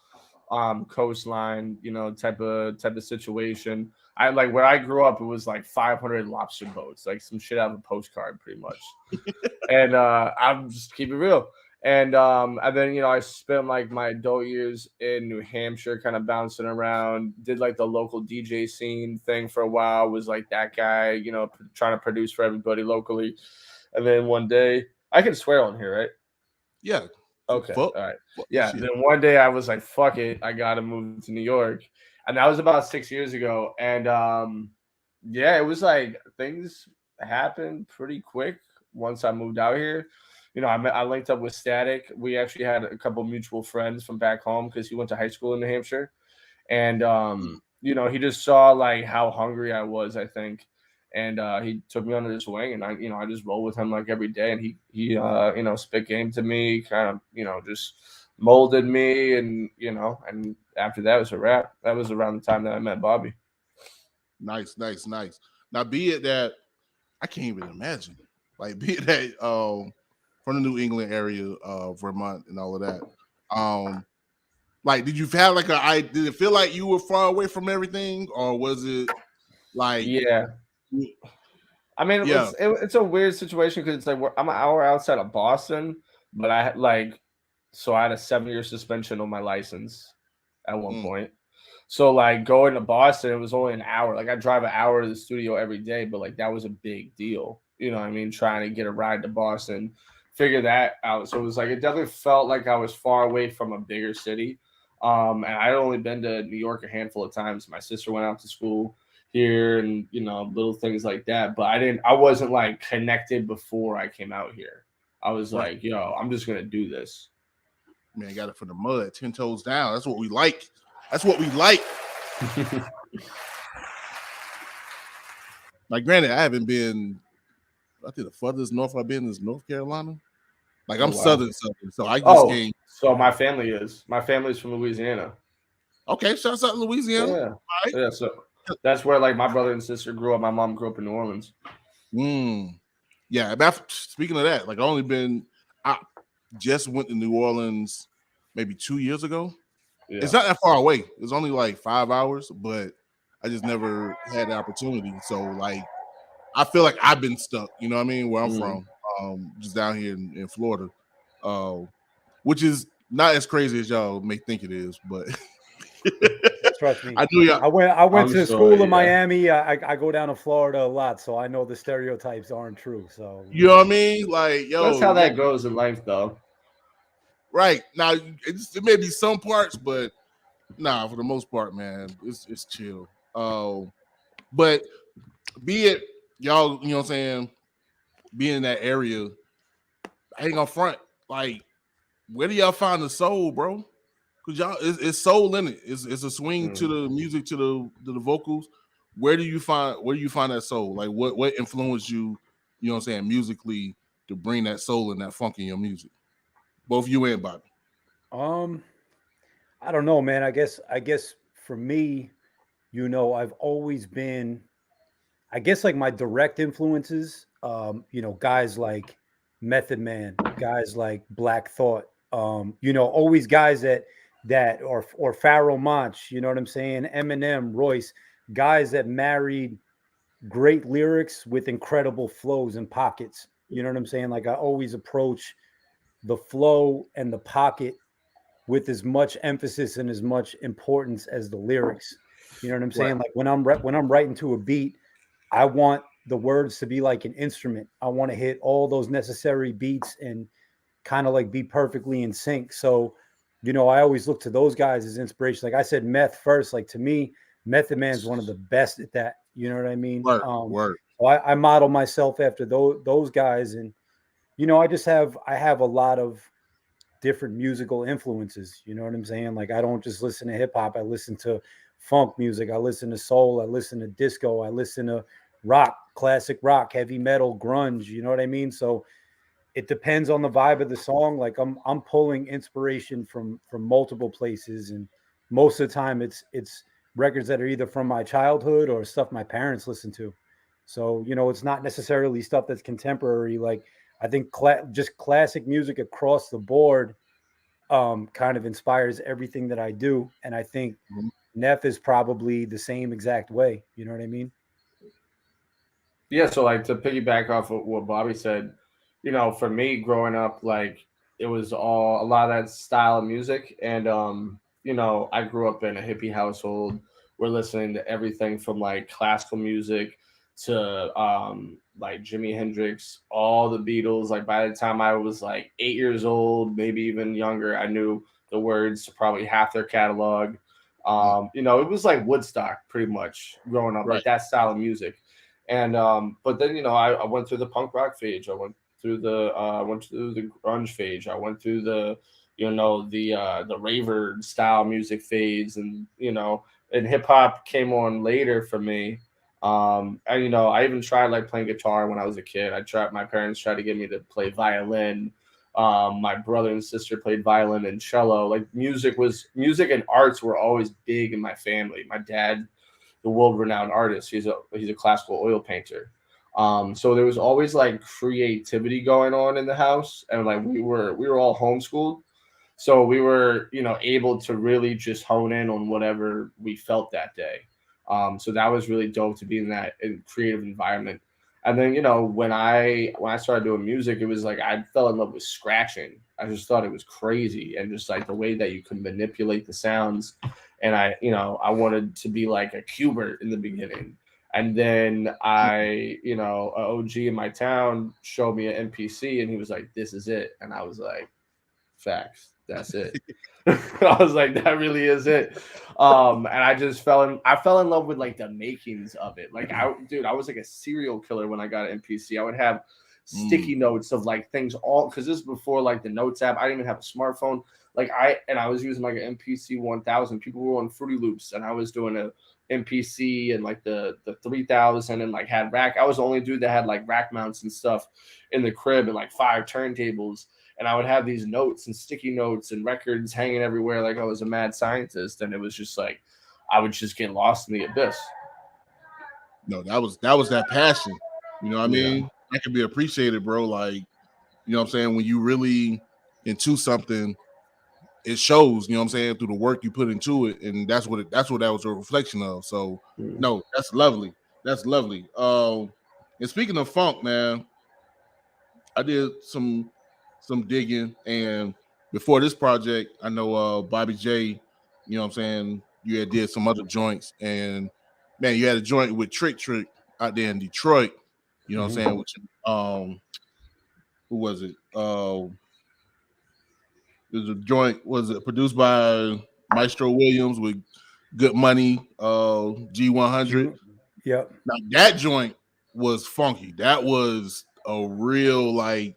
coastline, you know, type of situation. I like where I grew up, it was like 500 lobster boats, like some shit out of a postcard, pretty much. And I'm just keep it real. And then you know I spent like my adult years in New Hampshire, kind of bouncing around. Did like the local DJ scene thing for a while. Was like that guy, you know, trying to produce for everybody locally. And then one day, I can swear on here, right? Yeah. Okay. All right. Yeah. Then one day I was like, "Fuck it, I gotta move to New York," and that was about 6 years ago. And yeah, it was like things happened pretty quick once I moved out here. You know, I linked up with Statik. We actually had a couple mutual friends from back home because he went to high school in New Hampshire. And, you know, he just saw like how hungry I was, I think. And he took me under his wing and I just roll with him like every day. And he you know, spit game to me, kind of, you know, just molded me. And, you know, and after that was a wrap. That was around the time that I met Bobby. Nice. Now, be it that I can't even imagine, like, be it that, from the New England area, Vermont, and all of that. Like, did you have like did it feel like you were far away from everything, or was it like? Yeah. I mean, it's a weird situation because it's like I'm an hour outside of Boston, but I had I had a 7-year suspension on my license at one point. So like going to Boston, it was only an hour. Like I drive an hour to the studio every day, but like that was a big deal. You know what I mean? Trying to get a ride to Boston. Figure that out. So it was like it definitely felt like I was far away from a bigger city. And I'd only been to New York a handful of times. My sister went out to school here and you know, little things like that. But I wasn't like connected before I came out here. I was like, yo, I'm just gonna do this. Man, got it from the mud, 10 toes down. That's what we like. That's what we like. Like, granted, I haven't been. I think the furthest north I've been is North Carolina. Like I'm southern, so I just came. So my family is from Louisiana. Okay, shouts out to Louisiana. Yeah, right. Yeah. So that's where like my brother and sister grew up. My mom grew up in New Orleans. Yeah. Speaking of that, like I just went to New Orleans maybe 2 years ago. Yeah. It's not that far away. It's only like 5 hours, but I just never had the opportunity. So like, I feel like I've been stuck. You know what I mean? Where I'm from, just down here in Florida, which is not as crazy as y'all may think it is, but. Trust me. I knew y'all. I went to school in Miami. I go down to Florida a lot, so I know the stereotypes aren't true. So you know what I mean? Like, yo, that's how that goes in life, though. Right now, it may be some parts, but nah, for the most part, man, it's chill. But be it y'all, you know what I'm saying, being in that area, I ain't gonna front. Like, where do y'all find the soul, bro? Cause y'all, it's soul in it. It's a swing to the music, to the vocals. Where do you find that soul? Like, what influenced you? You know what I'm saying, musically, to bring that soul and that funk in your music. Both you and Bobby. I don't know, man. I guess for me, you know, I've always been, I guess like my direct influences guys like Method Man, guys like Black Thought, always guys that or Pharoah Monch, you know what I'm saying? Eminem, Royce, guys that married great lyrics with incredible flows and pockets. You know what I'm saying? Like I always approach the flow and the pocket with as much emphasis and as much importance as the lyrics. You know what I'm saying? Like when I'm writing to a beat, I want the words to be like an instrument. I want to hit all those necessary beats and kind of like be perfectly in sync. So, I always look to those guys as inspiration. Like I said, Meth first. Like to me, Method Man's one of the best at that. You know what I mean? Word. So I model myself after those guys, and I have a lot of different musical influences. You know what I'm saying? Like I don't just listen to hip hop. I listen to funk music. I listen to soul. I listen to disco. I listen to rock, classic rock, heavy metal, grunge. You know what I mean? So it depends on the vibe of the song. Like I'm pulling inspiration from multiple places, and most of the time it's records that are either from my childhood or stuff my parents listened to. So it's not necessarily stuff that's contemporary. Like I think just classic music across the board kind of inspires everything that I do, and I think Neff is probably the same exact way. You know what I mean? Yeah, so like to piggyback off of what Bobby said, for me growing up, like it was all a lot of that style of music, and I grew up in a hippie household. We're listening to everything from like classical music to like Jimi Hendrix, all the Beatles. Like by the time I was like 8 years old, maybe even younger, I knew the words to probably half their catalog. It was like Woodstock pretty much growing up, like that style of music. And but then I went through the punk rock phase. I went through the grunge phase. I went through the the raver style music phase, and and hip hop came on later for me. And I even tried like playing guitar when I was a kid. My parents tried to get me to play violin. My brother and sister played violin and cello. Like music and arts were always big in my family. My dad, the world-renowned artist. He's a classical oil painter. So there was always like creativity going on in the house, and like we were all homeschooled, so we were able to really just hone in on whatever we felt that day. So that was really dope to be in that creative environment. And then when I started doing music, it was like I fell in love with scratching. I just thought it was crazy, and just like the way that you can manipulate the sounds. And I wanted to be like a Qbert in the beginning. And then an OG in my town showed me an MPC, and he was like, "This is it." And I was like, "Facts, that's it." I was like, "That really is it." And I fell in love with like the makings of it. Like I was like a serial killer when I got an MPC. I would have sticky notes of like things because this is before like the Notes app. I didn't even have a smartphone. Like I was using like an MPC 1000. People were on Fruity Loops, and I was doing a MPC and like the 3000, and like had rack. I was the only dude that had like rack mounts and stuff in the crib, and like 5 turntables. And I would have these notes and sticky notes and records hanging everywhere, like I was a mad scientist. And it was just like I would just get lost in the abyss. No, that was that passion. You know what I mean? That could be appreciated, bro. Like, you know what I'm saying? When you really into something, it shows, you know what I'm saying, through the work you put into it. And that's what that was a reflection of. So no, that's lovely. That's lovely. And speaking of funk, man, I did some digging, and before this project, I know Bobby J, you know what I'm saying, you had did some other joints, and man, you had a joint with Trick out there in Detroit, you know what I'm saying, which who was it? There's a joint, was it produced by Maestro Williams with Good Money, G100. Yep. Now that joint was funky. That was a real like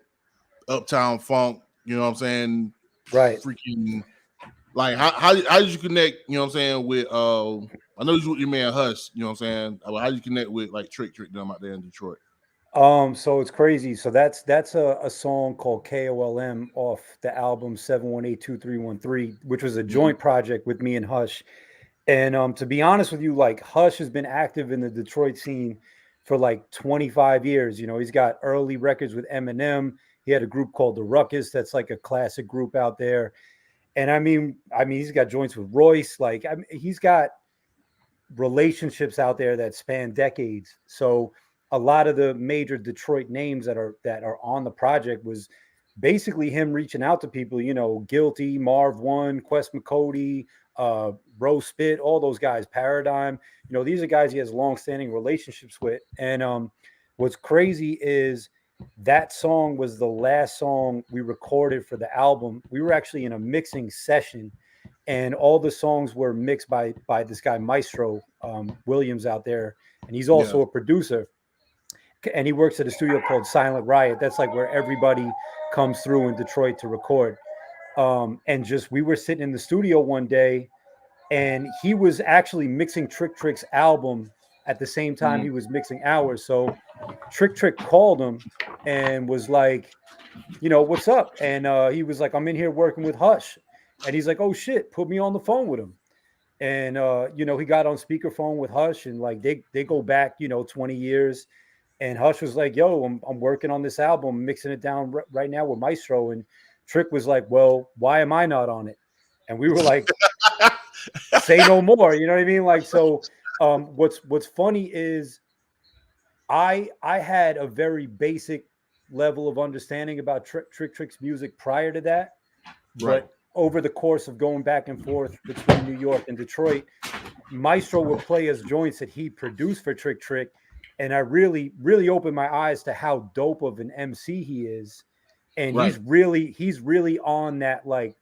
Uptown Funk, you know what I'm saying? Right. Freaking like how did you connect, you know what I'm saying, with I know you with your man Hush, you know what I'm saying? How did you connect with like Trick them out there in Detroit? So it's crazy. So that's a song called KOLM off the album 7182313, which was a joint project with me and Hush. And to be honest with you, like Hush has been active in the Detroit scene for like 25 years. You know, he's got early records with Eminem. He had a group called the Ruckus. That's like a classic group out there. And I mean, he's got joints with Royce. Like, he's got relationships out there that span decades. So a lot of the major Detroit names that are on the project was basically him reaching out to people, you know, Guilty, Marv One, Quest McCody, Rose Spit, all those guys, Paradigm. You know, these are guys he has long-standing relationships with. And what's crazy is that song was the last song we recorded for the album. We were actually in a mixing session, and all the songs were mixed by this guy Maestro Williams out there, and he's also a producer. And he works at a studio called Silent Riot. That's like where everybody comes through in Detroit to record. And just we were sitting in the studio one day, and he was actually mixing Trick Trick's album at the same time he was mixing ours. So Trick Trick called him and was like, you know, what's up? And he was like, I'm in here working with Hush. And he's like, oh shit, put me on the phone with him. And you know, he got on speakerphone with Hush, and like they go back, you know, 20 years. And Hush was like, yo, I'm working on this album, mixing it down right now with Maestro. And Trick was like, well, why am I not on it? And we were like, say no more. You know what I mean? Like, so what's funny is I had a very basic level of understanding about Trick's music prior to that. Right. But over the course of going back and forth between New York and Detroit, Maestro would play us joints that he produced for Trick. And I really, really opened my eyes to how dope of an MC he is. And he's really on that like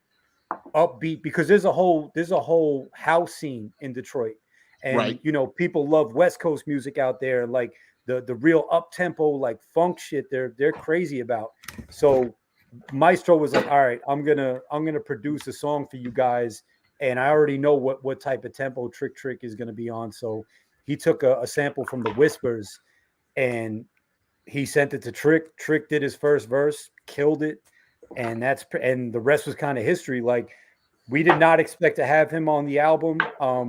upbeat, because there's a whole house scene in Detroit. And you know, people love West Coast music out there, like the real up tempo, like funk shit they're crazy about. So Maestro was like, all right, I'm gonna produce a song for you guys, and I already know what type of tempo Trick is gonna be on. So he took a sample from the Whispers and he sent it to Trick. Trick did his first verse, killed it, and the rest was kind of history. Like, we did not expect to have him on the album.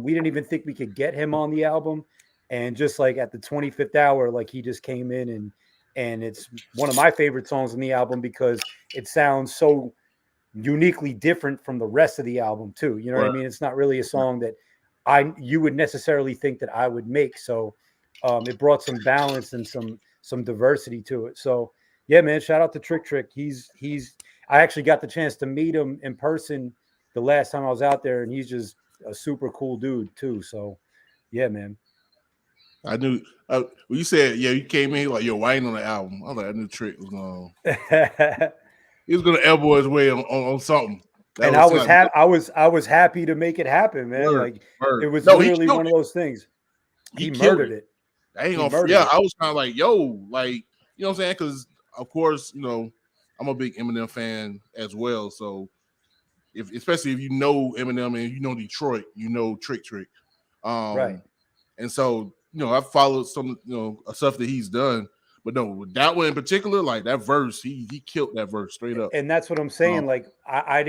We didn't even think we could get him on the album. And just like at the 25th hour, like he just came in, and it's one of my favorite songs on the album because it sounds so uniquely different from the rest of the album too. You know what I mean? It's not really a song that you would necessarily think that I would make. So it brought some balance and some diversity to it. So yeah, man, shout out to Trick. I actually got the chance to meet him in person the last time I was out there, and he's just a super cool dude too. So yeah, man. I knew when you said, you came in like you're whining on the album. I was like, I knew Trick was gonna he was gonna elbow his way on something. And I was happy to make it happen, man. It was literally one of those things. He murdered it. I ain't gonna. I was kind of like, yo, like, you know what I'm saying? Because of course, you know, I'm a big Eminem fan as well. So especially if you know Eminem and you know Detroit, you know Trick. Right. And so, you know, I've followed some, you know, stuff that he's done. But no, that one in particular, like that verse, he killed that verse straight up. And that's what I'm saying. Like I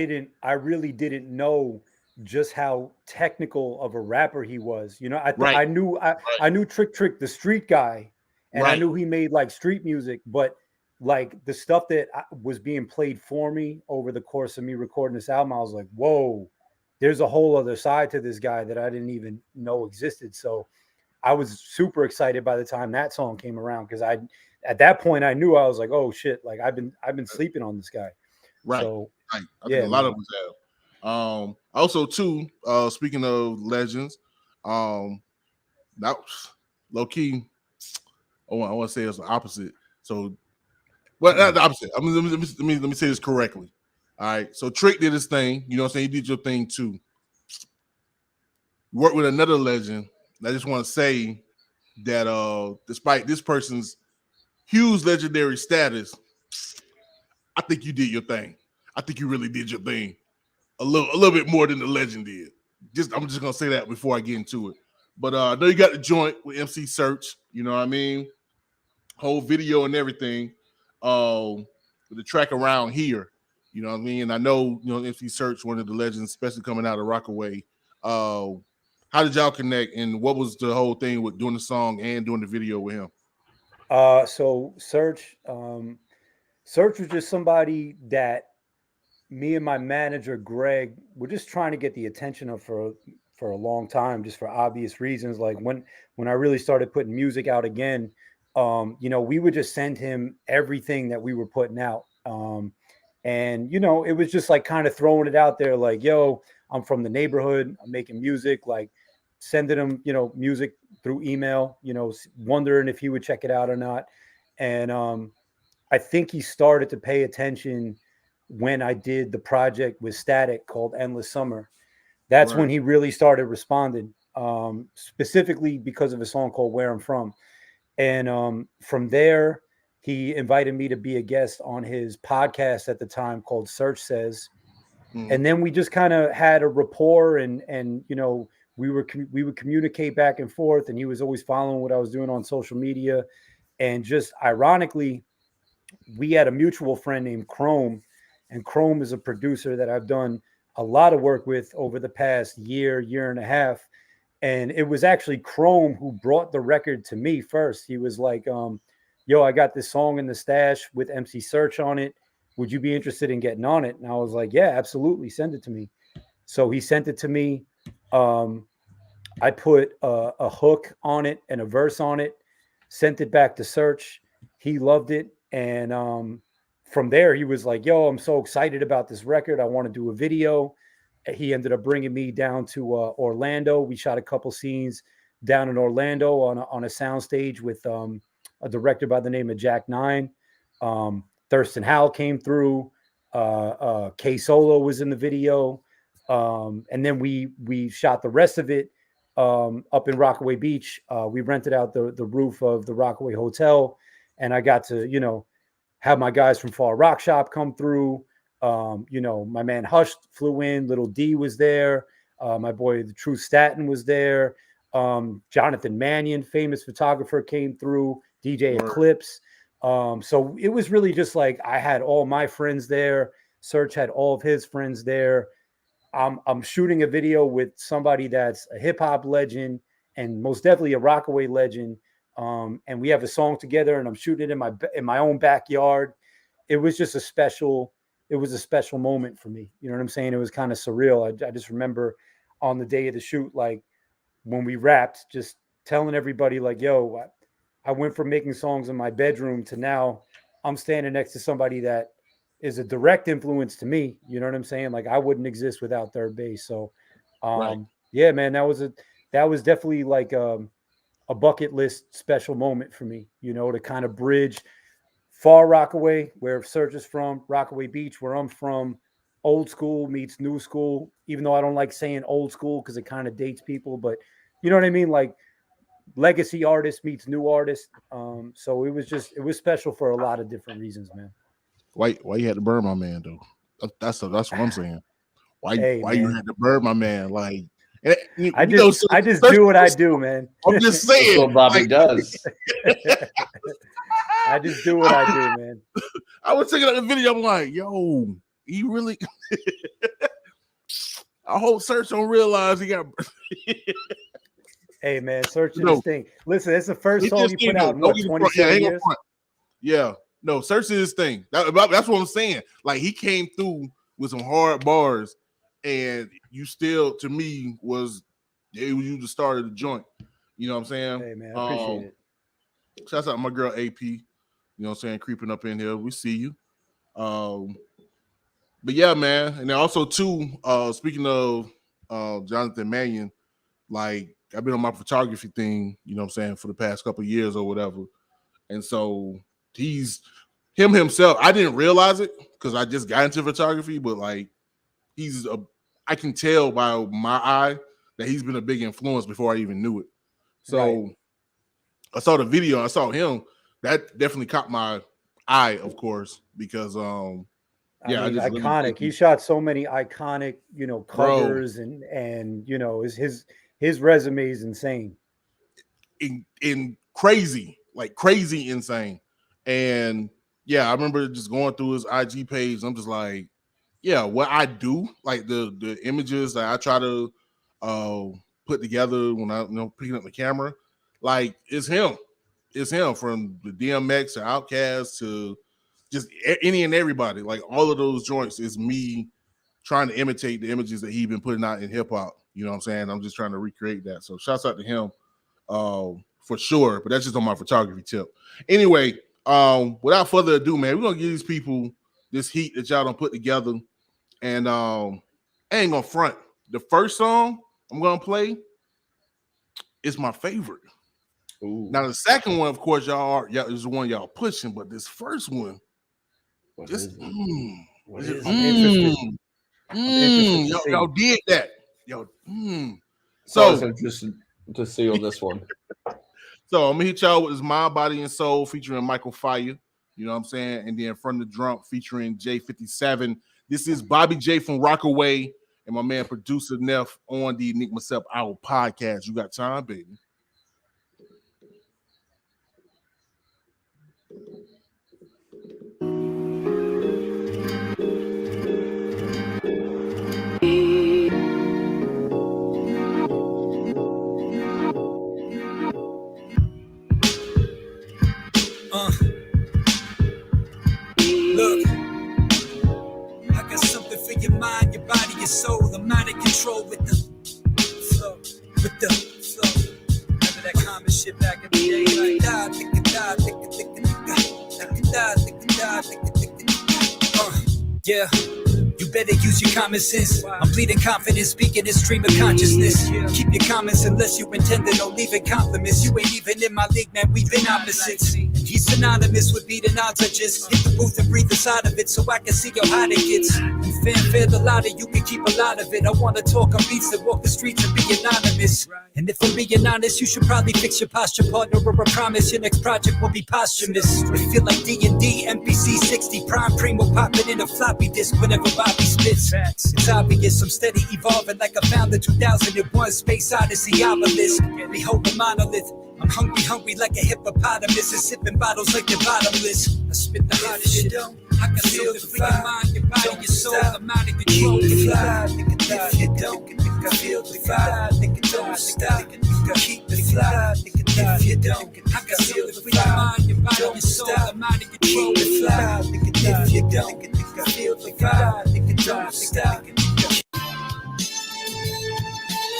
really didn't know just how technical of a rapper he was. You know, I knew Trick, the street guy, and I knew he made like street music, but like the stuff that was being played for me over the course of me recording this album, I was like, whoa, there's a whole other side to this guy that I didn't even know existed. So I was super excited by the time that song came around, because at that point I knew, I was like, oh shit, like I've been sleeping on this guy. Right. So, I think a lot of us have. Also too, speaking of legends, that low key, I want to say it's the opposite. So, well, not the opposite. I mean, let me say this correctly. All right. So Trick did his thing. You know what I'm saying? You did your thing too. Worked with another legend. I just want to say that despite this person's huge legendary status, I think you did your thing. I think you really did your thing a little bit more than the legend did. I'm just gonna say that before I get into it. But I know you got the joint with MC Serch. You know what I mean? Whole video and everything. With the track Around Here. You know what I mean? And I know, you know, MC Serch, one of the legends, especially coming out of Rockaway. How did y'all connect, and what was the whole thing with doing the song and doing the video with him? So Serch, Serch was just somebody that me and my manager Greg were just trying to get the attention of for a long time, just for obvious reasons. Like when I really started putting music out again, we would just send him everything that we were putting out. And it was just like kind of throwing it out there, like, yo, I'm from the neighborhood, I'm making music, like sending him, music through email, wondering if he would check it out or not. And I think he started to pay attention when I did the project with Statik called Endless Summer. That's when he really started responding, specifically because of a song called Where I'm From. And from there, he invited me to be a guest on his podcast at the time called Serch Says. And then we just kind of had a rapport, and we would communicate back and forth, and he was always following what I was doing on social media. And just ironically, we had a mutual friend named Chrome, and Chrome is a producer that I've done a lot of work with over the past year and a half. And it was actually Chrome who brought the record to me first. He was like, yo, I got this song in the stash with MC Serch on it. Would you be interested in getting on it? And I was like, yeah, absolutely. Send it to me. So he sent it to me. I put a hook on it and a verse on it, sent it back to Serch. He loved it. And from there, he was like, yo, I'm so excited about this record. I want to do a video. He ended up bringing me down to Orlando. We shot a couple scenes down in Orlando on a soundstage with a director by the name of Jack Nine. Thurston Howell came through. K Solo was in the video. And then we shot the rest of it up in Rockaway Beach. We rented out the roof of the Rockaway Hotel, and I got to, have my guys from Far Rock Shop come through. My man Hush flew in. Little D was there. My boy, the True Staten, was there. Jonathan Mannion, famous photographer, came through. DJ Eclipse. So it was really just like I had all my friends there. Serch had all of his friends there. I'm shooting a video with somebody that's a hip hop legend and most definitely a Rockaway legend. And we have a song together, and I'm shooting it in my own backyard. It was just a special moment for me. You know what I'm saying? It was kind of surreal. I just remember on the day of the shoot, like when we wrapped, just telling everybody like, yo, I went from making songs in my bedroom to now I'm standing next to somebody that is a direct influence to me. You know what I'm saying? Like I wouldn't exist without Third Base. So, yeah, man, that was definitely like a bucket list special moment for me, to kind of bridge Far Rockaway, where Serch is from, Rockaway Beach, where I'm from, old school meets new school, even though I don't like saying old school because it kind of dates people, but you know what I mean? Like legacy artist meets new artist. So it was special for a lot of different reasons, man. Why you had to burn my man though? That's what I'm saying. Why you had to burn my man? Like I just do what I do, man. I'm just saying. That's what Bobby does. I just do what I do, man. I was checking out the video. I'm like, yo, he really. I hope Serch don't realize he got. Hey, man, Serch is his thing. Listen, it's the first song you put out in 27 years. Yeah, no, Serch is his thing. That's what I'm saying. Like he came through with some hard bars, and you still, to me, you the start of the joint. You know what I'm saying? Hey, man, I appreciate it. Shouts out my girl AP. You know what I'm saying? Creeping up in here. We see you. But yeah, man. And then also too, speaking of Jonathan Mannion, like I've been on my photography thing, you know what I'm saying, for the past couple of years or whatever. And so him himself, I didn't realize it because I just got into photography, but like I can tell by my eye that he's been a big influence before I even knew it. So I saw the video, I saw him. That definitely caught my eye, of course, because iconic. He shot so many iconic, covers, and his resume is insane. In crazy, like crazy insane. And yeah, I remember just going through his IG page. I'm just like, yeah, what I do, like the images that I try to put together when I picking up the camera, like it's him. it's him, from the DMX to Outkast to just any and everybody. Like all of those joints is me trying to imitate the images that he's been putting out in hip hop. You know what I'm saying? I'm just trying to recreate that. So shouts out to him for sure. But that's just on my photography tip. Anyway, without further ado, man, we're gonna give these people this heat that y'all done put together. And I ain't gonna front. The first song I'm gonna play is my favorite. Ooh. Now the second one, of course, y'all is the one y'all pushing, but this first one, What just is it? What is it? y'all did that. Yo, So I was interested to see on this one. So I'm gonna hit y'all with this Mind, Body, and Soul featuring Michael Fiya. You know what I'm saying? And then From the Drunk featuring J57. This is BobbyJFromRockaway and my man producer Neff on the Enigma Sept Hour podcast. You got time, baby. Look, I got something for your mind, your body, your soul. I'm out of control with the flow, Remember that common shit back in the day? Like, yeah. You better use your common sense. I'm bleeding confidence, speaking in stream of consciousness. Keep your comments unless you intended on leaving compliments. You ain't even in my league, man, we've been opposites. He's synonymous with beating odds. I just hit the booth and breathe inside of it so I can see how hot it gets. And fanfare the louder, you can keep a lot of it. I wanna talk on beats that walk the streets and be anonymous. And if I'm being honest, you should probably fix your posture, partner, or I promise your next project will be posthumous. I feel like D&D, MPC 60, Prime Primo popping in a floppy disk whenever Bobby spits. It's obvious I'm steady evolving like I found the 2001 Space Odyssey obelisk. Behold the monolith. I'm hungry like a hippopotamus, and sipping bottles like they're bottomless. I spit the hottest shit. I can feel the fire, mind, your body, your soul. I'm out of control. If you don't, feel the fire. Don't stop. Keep it fly. If you don't, I can feel the fire, mind, your body, your soul. I'm out of control. If you don't, feel the fire. Don't stop.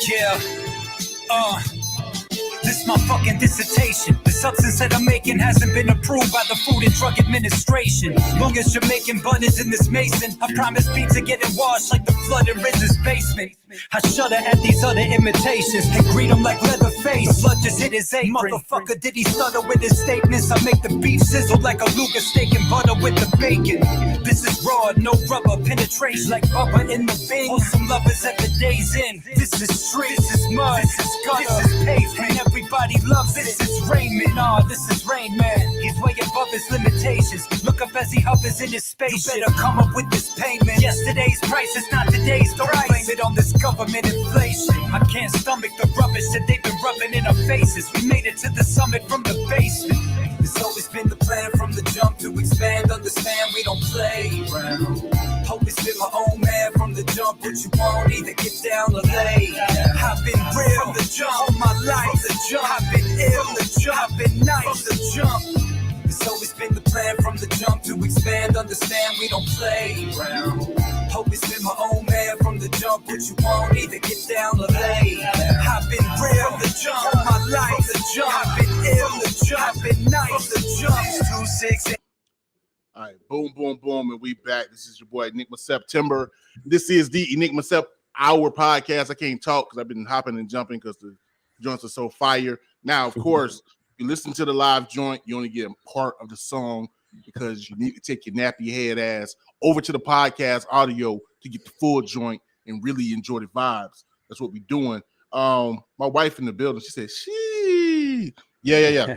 Yeah. This my fucking dissertation. The substance that I'm making hasn't been approved by the Food and Drug Administration. Long as you're making buttons in this mason, I promise beats are getting washed like the flood in Riz's basement. I shudder at these other imitations and greet them like Leatherface. The blood just hit his apron. Motherfucker, did he stutter with his statements? I make the beef sizzle like a Luger steak and butter with the bacon. This is raw, no rubber penetration like rubber in the vein. Want some lovers at the day's end. This is street, this is mud, this is gutter, this is pavement. Everybody loves it. This is Raymond, this is Rain Man. He's way above his limitations. Look up as he hovers in his space. You better come up with this payment. Yesterday's price is not today's. Don't blame it on this government inflation. I can't stomach the rubbish that they've been rubbing in our faces. We made it to the summit from the basement. It's always been the plan from the jump to expand. Understand we don't play around. Always been my own man from the jump. What you want, either get down or lay. I've been real from the jump. All my life from the jump. I've been ill from the jump. I've been nice from the jump. It's always been the plan from the jump to expand. Understand we don't play around. Always been my own man from the jump. What you want, either get down or lay. I've been real from the jump. All my life from the jump. I've been ill from the jump. I've been nice from the jump. 2-6. All right, boom, boom, boom, and we back. This is your boy Enigma September. This is the Enigma Sept Hour podcast. I can't talk because I've been hopping and jumping because the joints are so fire. Now, of course, you listen to the live joint, you only get a part of the song because you need to take your nappy head ass over to the podcast audio to get the full joint and really enjoy the vibes. That's what we're doing. My wife in the building, she said, Yeah.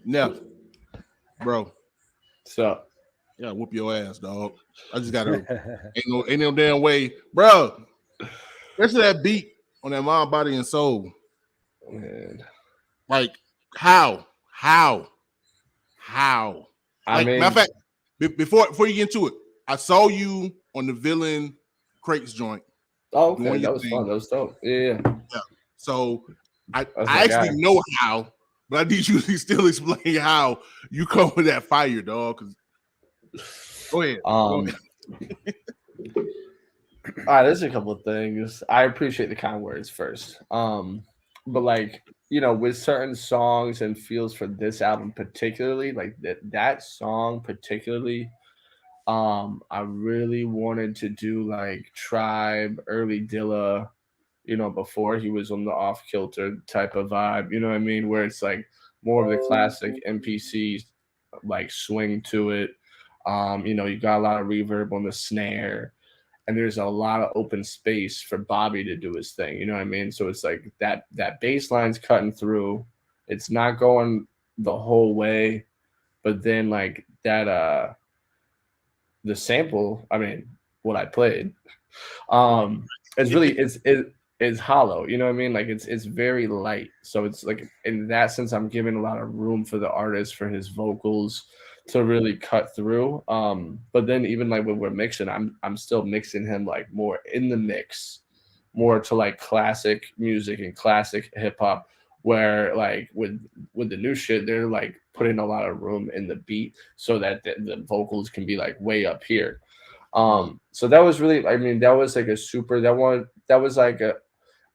Neff, bro. What's up? Yeah, whoop your ass, dog. I just gotta ain't no damn way, bro. Especially that beat on that Mind, Body, and Soul. Man. Like how? Like, mean, matter of fact, before you get into it, I saw you on the Villain Crates joint. Oh, okay, that was fun. That was dope. Yeah. So I actually know how, but I need you to still explain how you come with that fire, dog. Go ahead. All right, there's a couple of things. I appreciate the kind words first. But like, you know, with certain songs and feels for this album particularly, like that song particularly, I really wanted to do like Tribe, early Dilla, you know, before he was on the Off Kilter type of vibe, you know what I mean? Where it's like more of the classic MPC like swing to it. You know, you got a lot of reverb on the snare, and there's a lot of open space for Bobby to do his thing. You know what I mean? So it's like that bass line's cutting through. It's not going the whole way, but then like that the sample, I mean, what I played, it's really it's hollow. You know what I mean? Like it's very light. So it's like in that sense, I'm giving a lot of room for the artist, for his vocals to really cut through. But then even like when we're mixing, I'm still mixing him like more in the mix, more to like classic music and classic hip hop, where like with the new shit, they're like putting a lot of room in the beat so that the vocals can be like way up here. So that was really, I mean, that was like a super, that was like a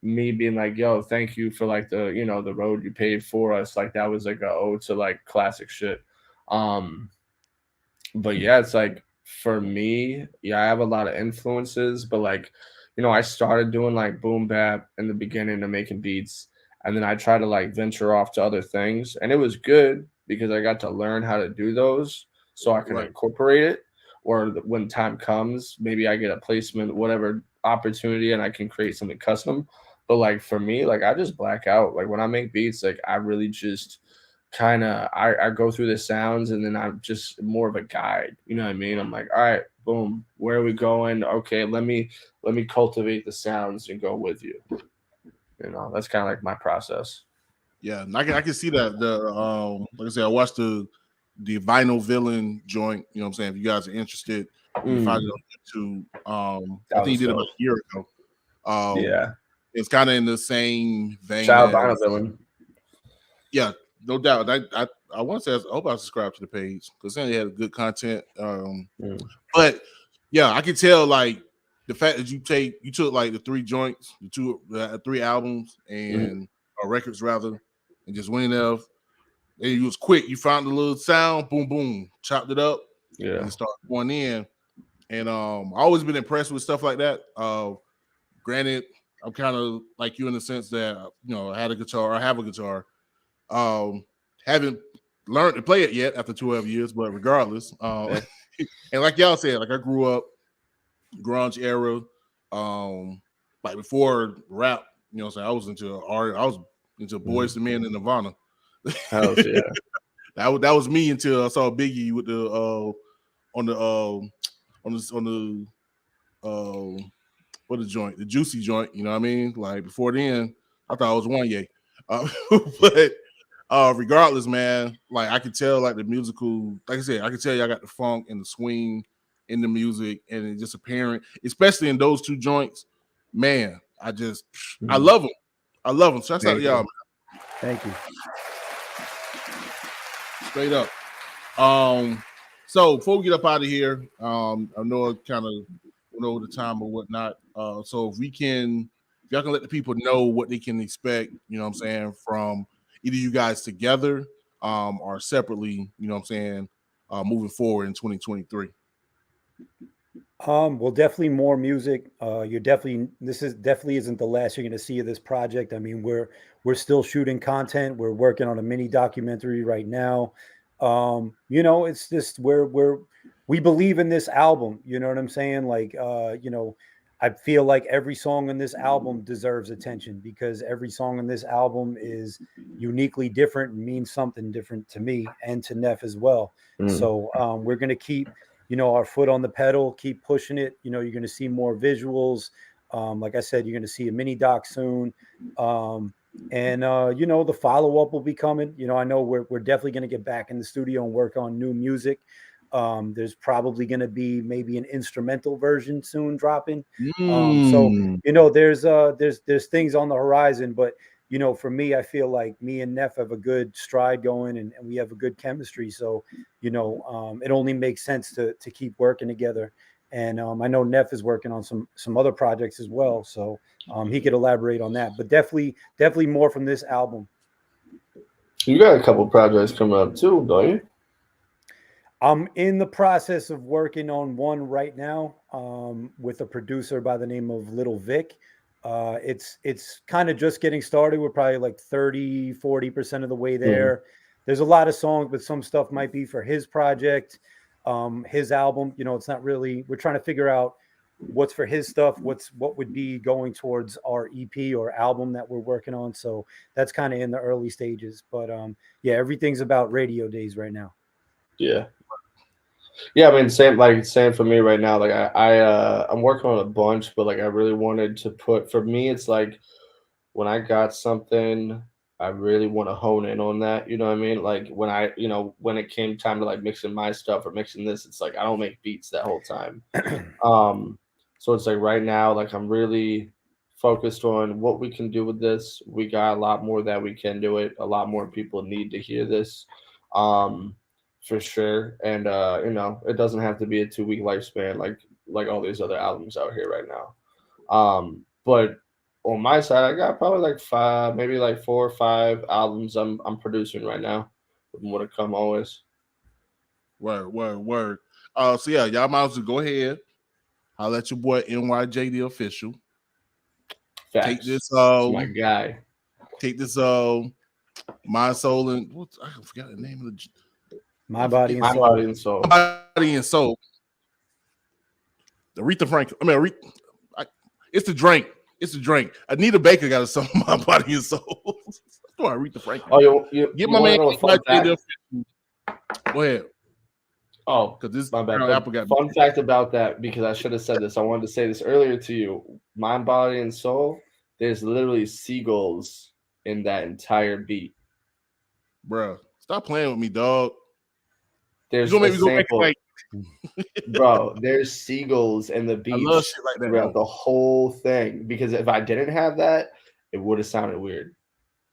me being like, yo, thank you for like the, you know, the road you paved for us. Like that was like a ode to like classic shit. But yeah, it's like for me, yeah, I have a lot of influences, but like, you know, I started doing like boom bap in the beginning of making beats, and then I try to like venture off to other things, and it was good because I got to learn how to do those so I can incorporate it, or when time comes, maybe I get a placement, whatever opportunity, and I can create something custom. But like for me, like I just black out. Like when I make beats, like I really just kind of I go through the sounds, and then I'm just more of a guide. You know what I mean? I'm like, all right, boom, where are we going? Okay, let me cultivate the sounds and go with you. You know, that's kind of like my process. Yeah, and I can see that. Like I said, I watched the Vinyl Villain joint. You know what I'm saying? If you guys are interested, you can find it on YouTube. I think he did it about a year ago. Yeah, it's kind of in the same vein. Shout out Vinyl Villain. Yeah, no doubt. I want to say I hope I subscribe to the page because they had good content. But yeah, I can tell like the fact that you took like the three joints, the three albums and records rather, and just went in there. And you was quick. You found the little sound, boom, boom, chopped it up, and started going in. And I've always been impressed with stuff like that. Granted, I'm kind of like you in the sense that I have a guitar. Haven't learned to play it yet after 12 years, but regardless, and like y'all said, like I grew up grunge era, like before rap. You know what I'm saying? I was into art. I was into Boyz II Men and Nirvana. Hell yeah. that was me until I saw Biggie with the what the joint, the Juicy joint. You know what I mean? Like before then, I thought I was Wanye. But regardless, man, like I could tell like the musical, like I said, I could tell y'all got the funk and the swing in the music, and it's just apparent, especially in those two joints. Man, I love them. I love them. Shout out to y'all, man. Thank you. Straight up. So before we get up out of here, I know it kind of went over the time or whatnot. So if y'all can let the people know what they can expect, you know what I'm saying, from either you guys together or separately, you know what I'm saying, moving forward in 2023. Well, definitely more music. This definitely isn't the last you're going to see of this project. I mean, we're still shooting content. We're working on a mini documentary right now. It's just we believe in this album. You know what I'm saying? Like, I feel like every song on this album deserves attention because every song on this album is uniquely different and means something different to me and to Neff as well. So we're going to keep our foot on the pedal, keep pushing it. You're going to see more visuals. Like I said, you're going to see a mini doc soon. And the follow-up will be coming. I know we're definitely going to get back in the studio and work on new music. There's probably going to be maybe an instrumental version soon dropping. So there's things on the horizon, but you know, for me, I feel like me and Neff have a good stride going, and we have a good chemistry. So, you know, it only makes sense to keep working together. And I know Neff is working on some other projects as well, so he could elaborate on that. But definitely more from this album. You got a couple projects coming up too, don't you? I'm in the process of working on one right now with a producer by the name of Little Vic. It's kind of just getting started. We're probably like 30-40% of the way there. There's a lot of songs, but some stuff might be for his project, his album. You know, it's not really, we're trying to figure out what's for his stuff, what would be going towards our EP or album that we're working on. So that's kind of in the early stages. But yeah, everything's about radio days right now. Yeah. Yeah, I mean, same for me right now. Like I'm working on a bunch, but like I really wanted to put, for me, it's like when I got something, I really want to hone in on that. You know what I mean? Like when when it came time to like mixing my stuff or mixing this, it's like I don't make beats that whole time. So it's like right now, like I'm really focused on what we can do with this. We got a lot more that we can do it. A lot more people need to hear this. For sure. And you know, it doesn't have to be a 2-week lifespan like all these other albums out here right now. But on my side, I got probably like 5, maybe like 4 or 5 albums I'm producing right now. With more to come always. Word. So yeah, y'all might as well go ahead. I'll let your boy NYJ the official. Facts. Take this my guy. Take this My Soul and I forgot the name of the My Body and Soul. Body and Soul. My Body and Soul. Aretha Franklin. It's the drink. It's the drink. Anita Baker got a song, My Body and Soul. Aretha Franklin. Oh, you get my man. Go ahead. Oh, because this my bad. Apple got fun fact about that, because I should have said this. I wanted to say this earlier to you. My Body and Soul. There's literally seagulls in that entire beat. Bruh, stop playing with me, dog. There's you gonna make me go back, bro, there's seagulls in the beat. I love shit like that throughout the whole thing, because if I didn't have that, it would have sounded weird.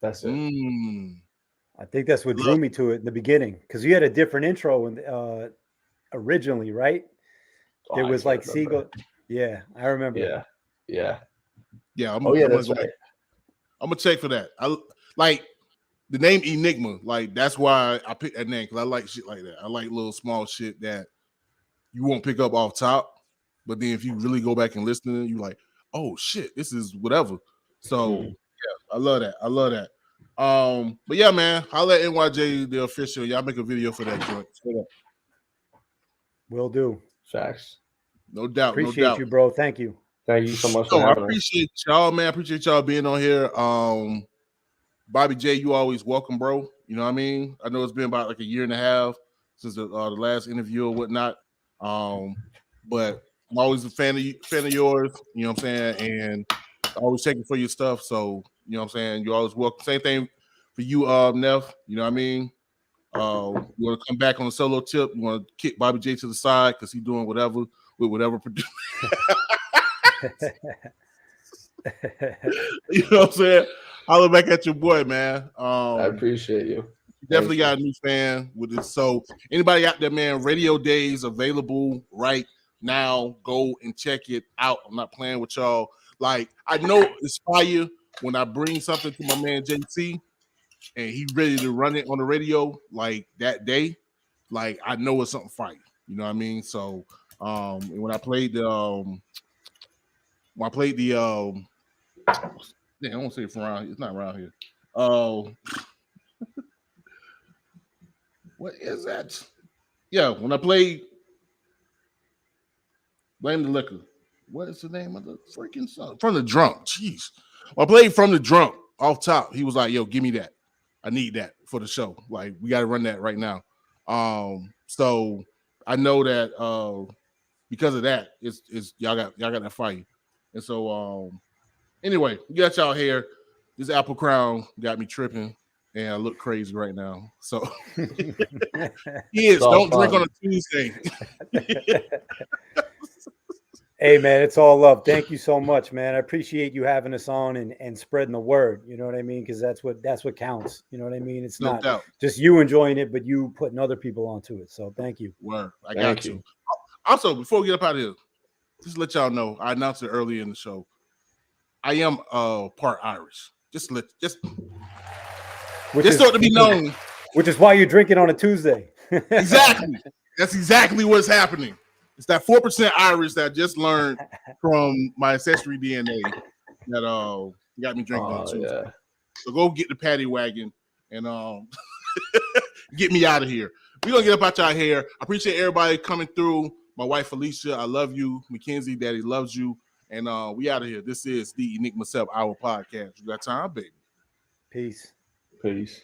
That's it. I think that's what drew me to it in the beginning, because you had a different intro originally, right? There was like seagull. Yeah, I remember. Yeah. I'm that's right. I'm gonna check for that. I like the name Enigma. Like that's why I picked that name, because I like shit like that. I like little small shit that you won't pick up off top, but then if you really go back and listen to it, you're like, oh shit, this is whatever. So yeah, I love that. But yeah, man, I'll let NYJ the official. Y'all make a video for that joint. Will do. Facts. No doubt. Appreciate you, bro. Thank you. Thank you so much for having I appreciate y'all, man. I appreciate y'all being on here. Bobby J, you always welcome, bro. You know what I mean? I know it's been about like a year and a half since the last interview or whatnot. But I'm always a fan of yours, you know what I'm saying? And always checking for your stuff. So, you know what I'm saying? You're always welcome. Same thing for you, Neff. You know what I mean? You want to come back on a solo tip? You want to kick Bobby J to the side because he's doing whatever with whatever producer. You know what I'm saying? I'll look back at your boy, man. I appreciate you. Definitely got a new fan with this. So anybody out there, man, Radio Days available right now. Go and check it out. I'm not playing with y'all. Like, I know it's fire when I bring something to my man JT and he ready to run it on the radio like that day. Like, I know it's something fire. You know what I mean? So when I played the I won't say it's around. It's not around here. What is that? Yeah, when I played Blame the Liquor. What is the name of the freaking song? From the Drunk. Jeez. When I played From the Drunk off top. He was like, yo, give me that. I need that for the show. Like, we got to run that right now. So I know that because of that, it's y'all got that fire. And so anyway, we got y'all here. This Apple Crown got me tripping, and I look crazy right now. So kids, don't drink on a Tuesday. Hey man, it's all love. Thank you so much, man. I appreciate you having us on and spreading the word. You know what I mean? Because that's what counts. You know what I mean? It's No not doubt. just you enjoying it, but you putting other people onto it. So thank you. Word. I Thank got you. you. Also, before we get up out of here, just to let y'all know, I announced it earlier in the show. I am part Irish. Just so to be known. Which is why you're drinking on a Tuesday. Exactly. That's exactly what's happening. It's that 4% Irish that I just learned from my ancestry DNA that got me drinking on Tuesday. Yeah. So go get the paddy wagon and get me out of here. We're gonna get up out y'all hair. I appreciate everybody coming through. My wife Felicia, I love you. Mackenzie, Daddy loves you. And we out of here. This is the Enigma Sept Hour podcast. You got time, baby. Peace. Peace.